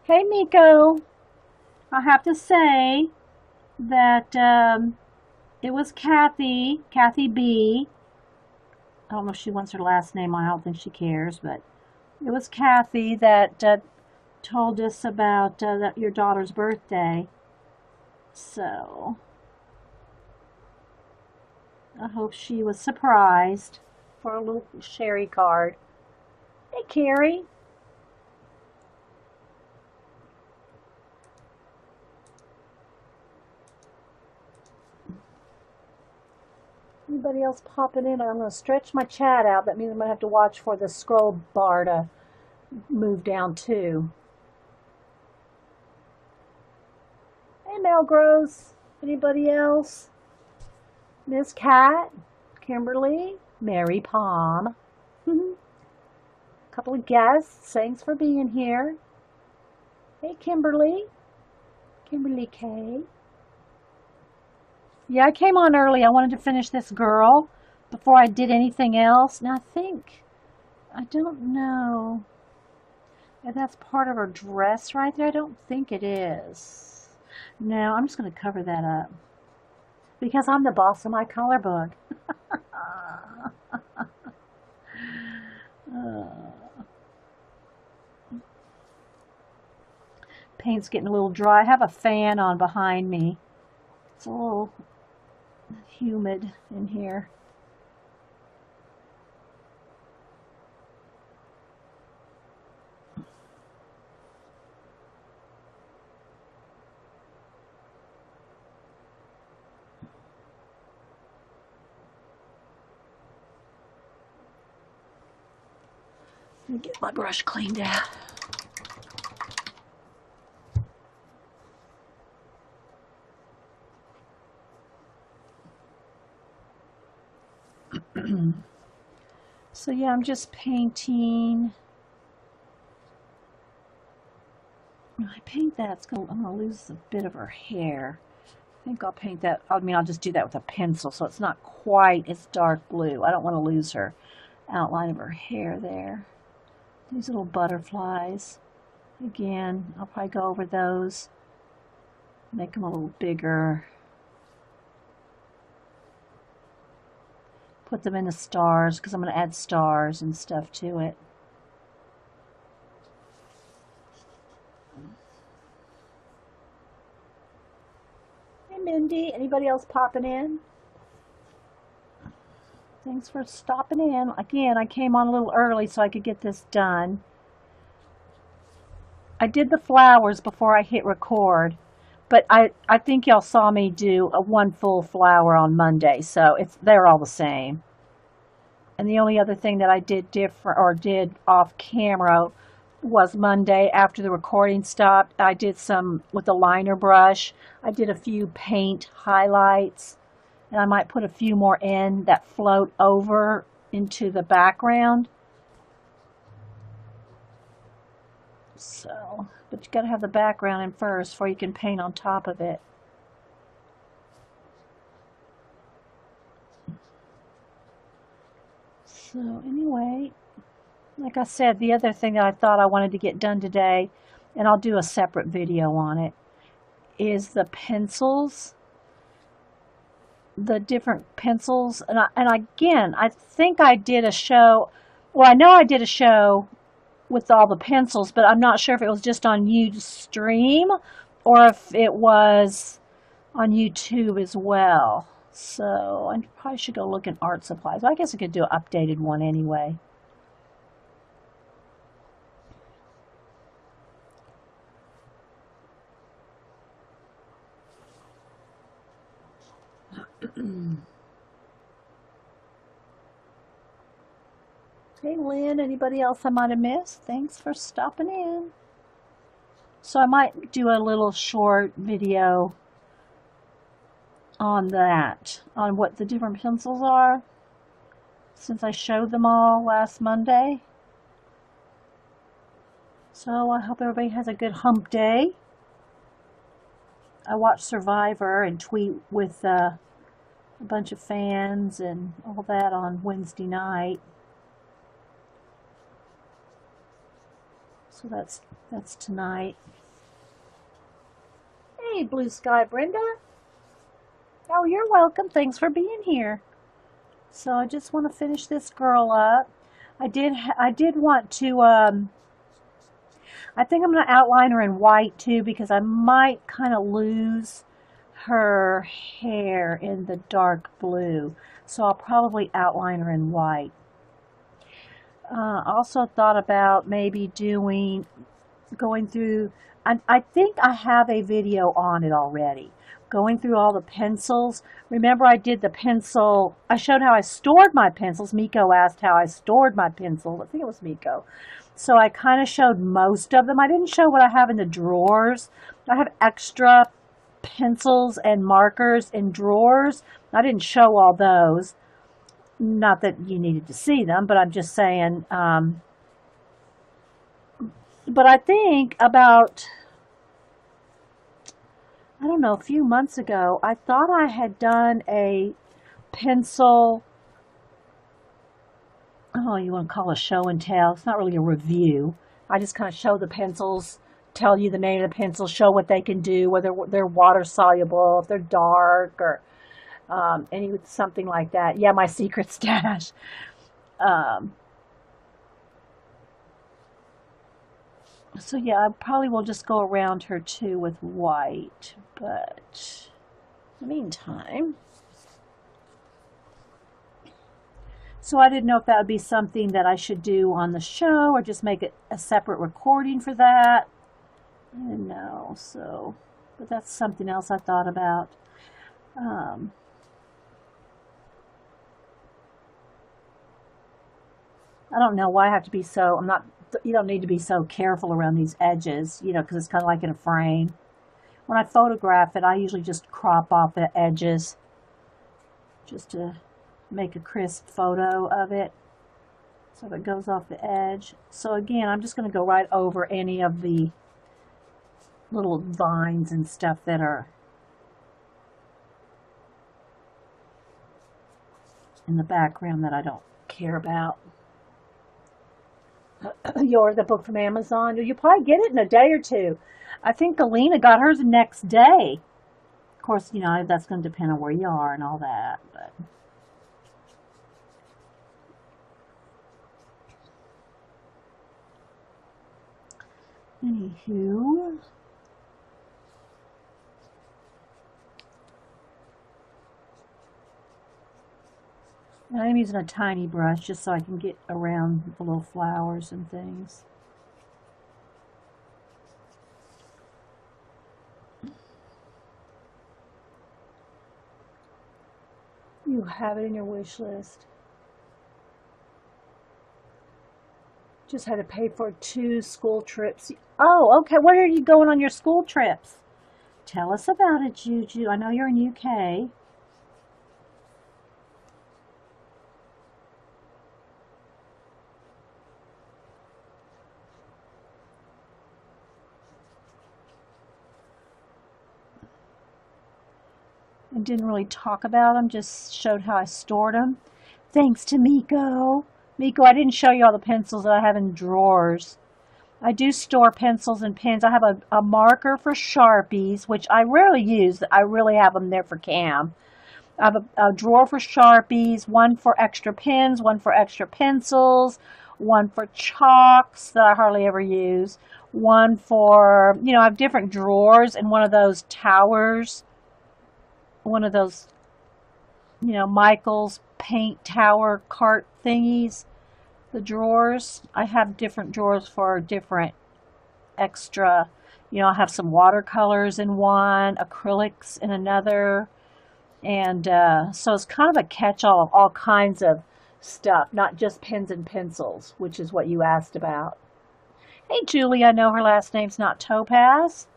Hey, Miko. I have to say that it was Kathy B. I don't know if she wants her last name on. I don't think she cares, but it was Kathy that told us about your daughter's birthday. So I hope she was surprised for a little Sherry card. Hey, Carrie. Anybody else popping in? I'm going to stretch my chat out. That means I'm going to have to watch for the scroll bar to move down too. Hey, Melgrose. Anybody else? Miss Cat, Kimberly, Mary Palm. Couple of guests. Thanks for being here. Hey, Kimberly. Kimberly K. Yeah, I came on early. I wanted to finish this girl before I did anything else. Now I don't know if that's part of her dress right there. I don't think it is. No, I'm just going to cover that up because I'm the boss of my color book. Paint's getting a little dry. I have a fan on behind me. It's a little humid in here. Let me get my brush cleaned out. So yeah, I'm just painting. When I paint that, I'm gonna lose a bit of her hair. I think I'll paint that. I mean, I'll just do that with a pencil, so it's not quite as dark blue. I don't want to lose her outline of her hair there. These little butterflies. Again, I'll probably go over those, make them a little bigger. Put them in the stars because I'm going to add stars and stuff to it. Hey, Mindy. Anybody else popping in? Thanks for stopping in. Again, I came on a little early so I could get this done. I did the flowers before I hit record, but I think y'all saw me do one full flower on Monday, so they're all the same. And the only other thing that I did different or did off camera was Monday after the recording stopped. I did some with a liner brush. I did a few paint highlights, and I might put a few more in that float over into the background. So, but you gotta have the background in first before you can paint on top of it. So anyway, like I said, the other thing that I thought I wanted to get done today, and I'll do a separate video on it, is the pencils, the different pencils. And again, I think I did a show, well, I know I did a show with all the pencils, but I'm not sure if it was just on Ustream or if it was on YouTube as well. So I probably should go look in art supplies. I guess I could do an updated one anyway. Hey Lynn, anybody else I might have missed? Thanks for stopping in. So I might do a little short video on that, on what the different pencils are, since I showed them all last Monday. So I hope everybody has a good hump day. I watched Survivor and tweet with a bunch of fans and all that on Wednesday night. So that's tonight. Hey, Blue Sky Brenda. Oh, you're welcome. Thanks for being here. So I just want to finish this girl up. I did want to, I think I'm going to outline her in white too, because I might kind of lose her hair in the dark blue. So I'll probably outline her in white. Also thought about maybe going through, I think I have a video on it already, going through all the pencils. Remember I did the pencil, I showed how I stored my pencils. Miko asked how I stored my pencils. I think it was Miko. So I kind of showed most of them. I didn't show what I have in the drawers. I have extra pencils and markers in drawers. I didn't show all those. Not that you needed to see them, but I'm just saying. But I think about, I don't know, a few months ago, I thought I had done a pencil, oh, you want to call it a show and tell. It's not really a review. I just kind of show the pencils, tell you the name of the pencil, show what they can do, whether they're water soluble, if they're dark, or something like that. Yeah, my secret stash. So yeah, I probably will just go around her too with white, but in the meantime, so I didn't know if that would be something that I should do on the show or just make it a separate recording for that. I didn't know, so, but that's something else I thought about. I don't know why I have to be so, you don't need to be so careful around these edges, you know, because it's kind of like in a frame. When I photograph it, I usually just crop off the edges just to make a crisp photo of it so that it goes off the edge. So again, I'm just going to go right over any of the little vines and stuff that are in the background that I don't care about. You're the book from Amazon. You'll probably get it in a day or two. I think Alina got hers the next day. Of course, you know, that's going to depend on where you are and all that. But anywho, I'm using a tiny brush just so I can get around the little flowers and things. You have it in your wish list. Just had to pay for 2 school trips. Oh, okay. Where are you going on your school trips? Tell us about it, Juju. I know you're in UK. I didn't really talk about them, just showed how I stored them. Thanks to Miko. Miko, I didn't show you all the pencils that I have in drawers. I do store pencils and pens. I have a marker for Sharpies, which I rarely use. I really have them there for Cam. I have a drawer for Sharpies, one for extra pens, one for extra pencils, one for chalks that I hardly ever use, one for, I have different drawers and one of those towers, one of those, Michael's paint tower cart thingies. The drawers, I have different drawers for different extra, I have some watercolors in one, acrylics in another, and so it's kind of a catch-all of all kinds of stuff, not just pens and pencils, which is what you asked about. Hey, Julie, I know her last name's not Topaz.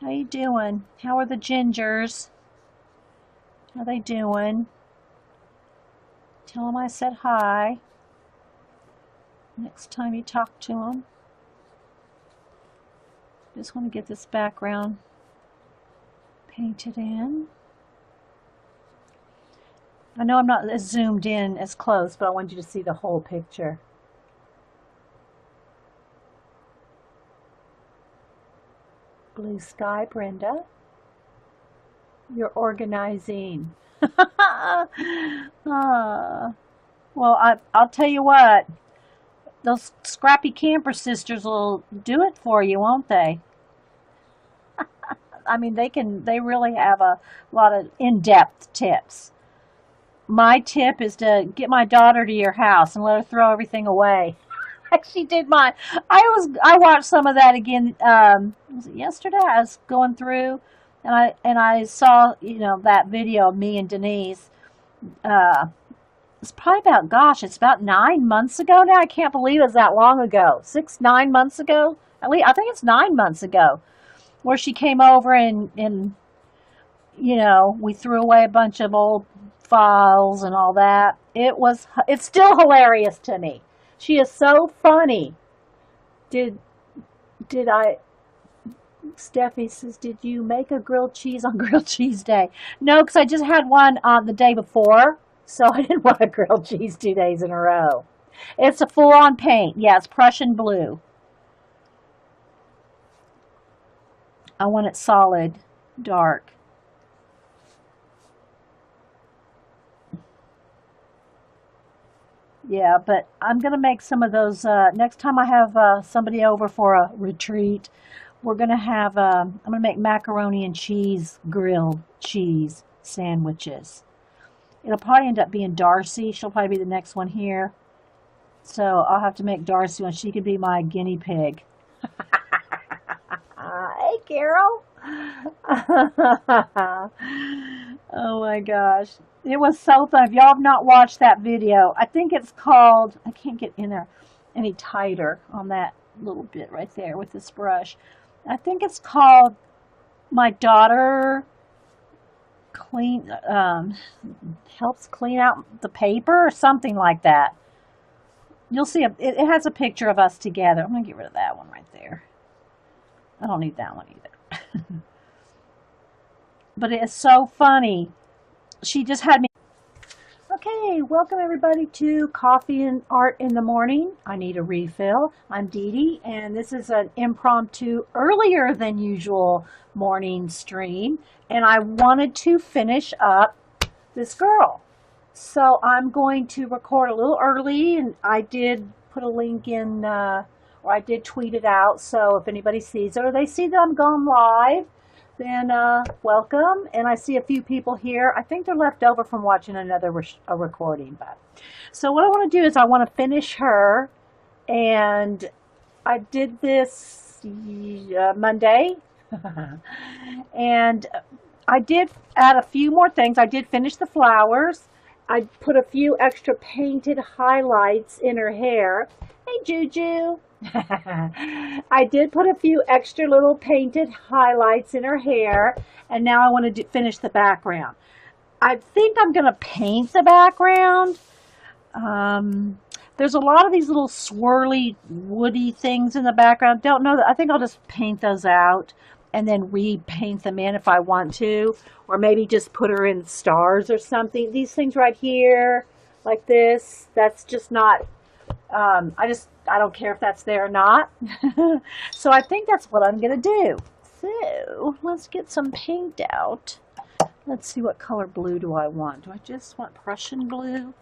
How you doing? How are the gingers? How they doing? Tell them I said hi. Next time you talk to them. Just want to get this background painted in. I know I'm not as zoomed in as close, but I want you to see the whole picture. Blue sky, Brenda. You're organizing. Well, I'll tell you what. Those scrappy camper sisters will do it for you, won't they? I mean, they really have a lot of in-depth tips. My tip is to get my daughter to your house and let her throw everything away. She did mine. I watched some of that again. Was it yesterday? I was going through, and I saw that video of me and Denise. It's probably it's about 9 months ago now. I can't believe it was that long ago. 9 months ago. At least I think it's 9 months ago, where she came over and we threw away a bunch of old files and all that. It's still hilarious to me. She is so funny. Steffi says, did you make a grilled cheese on grilled cheese day? No, because I just had one on the day before, so I didn't want a grilled cheese 2 days in a row. It's a full-on paint. Yeah, it's Prussian blue. I want it solid, dark. Yeah, but I'm going to make some of those, next time I have somebody over for a retreat, we're going to have, I'm going to make macaroni and cheese, grilled cheese sandwiches. It'll probably end up being Darcy. She'll probably be the next one here. So I'll have to make Darcy one. She could be my guinea pig. Hey, Carol. Oh my gosh. It was so fun. If y'all have not watched that video, I think it's called, I can't get in there any tighter on that little bit right there with this brush. I think it's called My Daughter helps clean out the paper or something like that. You'll see, it has a picture of us together. I'm going to get rid of that one right there. I don't need that one either. But it is so funny. She just had me. Okay, welcome everybody to Coffee and Art in the Morning. I need a refill. I'm Dee Dee, and this is an impromptu, earlier than usual morning stream. And I wanted to finish up this girl. So I'm going to record a little early, and I did put a link in, or I did tweet it out. So if anybody sees it, or they see that I'm going live, then welcome. And I see a few people here. I think they're left over from watching another recording. But so what I want to do is I want to finish her, and I did this Monday, and I did add a few more things. I did finish the flowers. I put a few extra painted highlights in her hair. Hey Hi, Juju. I did put a few extra little painted highlights in her hair, and now I want to finish the background. I think I'm going to paint the background. Um, there's a lot of these little swirly, woody things in the background. Don't know that. I think I'll just paint those out and then repaint them in if I want to, or maybe just put her in stars or something. These things right here, like this, that's just not. I don't care if that's there or not. So I think that's what I'm gonna do. So let's get some paint out. Let's see, what color blue do I want? Do I just want Prussian blue?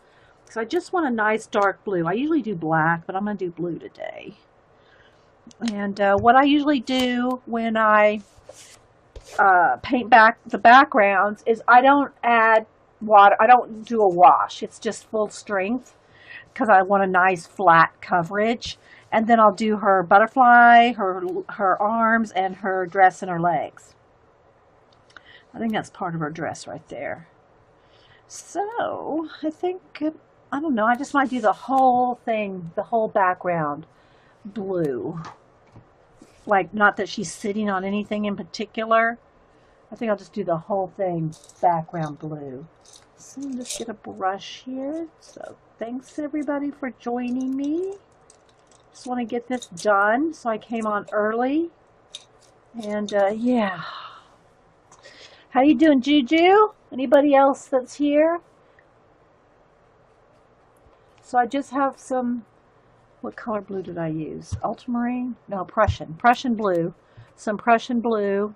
Because I just want a nice dark blue. I usually do black, but I'm going to do blue today. And what I usually do when I paint back the backgrounds is I don't add water. I don't do a wash. It's just full strength because I want a nice flat coverage. And then I'll do her butterfly, her arms, and her dress and her legs. I think that's part of her dress right there. So I think, I don't know, I just might do the whole thing, the whole background blue. Like, not that she's sitting on anything in particular. I think I'll just do the whole thing background blue. So I'll just get a brush here. So thanks everybody for joining me. Just want to get this done, so I came on early. And yeah. How you doing, Juju? Anybody else that's here? So I just have some, what color blue did I use? Ultramarine? No, Prussian blue. Some Prussian blue.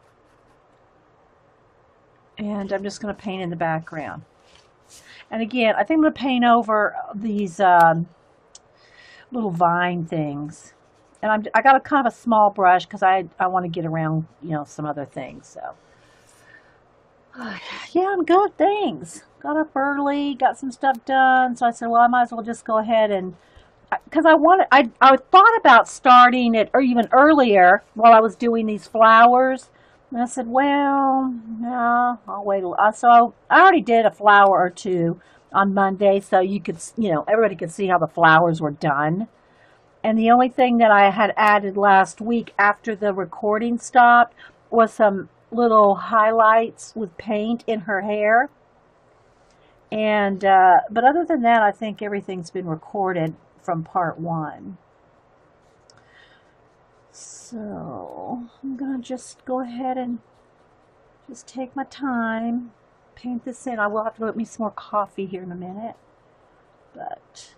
And I'm just going to paint in the background. And again, I think I'm going to paint over these little vine things. And I got a kind of a small brush because I want to get around, you know, some other things. So. Yeah, I'm good, thanks. Got up early, got some stuff done, so I said, well, I might as well just go ahead and, because I thought about starting it, or even earlier, while I was doing these flowers, and I said, well, no, I'll wait so I already did a flower or two on Monday, so you could, you know, everybody could see how the flowers were done. And the only thing that I had added last week after the recording stopped was some little highlights with paint in her hair. And but other than that, I think everything's been recorded from part 1. So I'm gonna just go ahead and just take my time, paint this in. I will have to go get me some more coffee here in a minute, but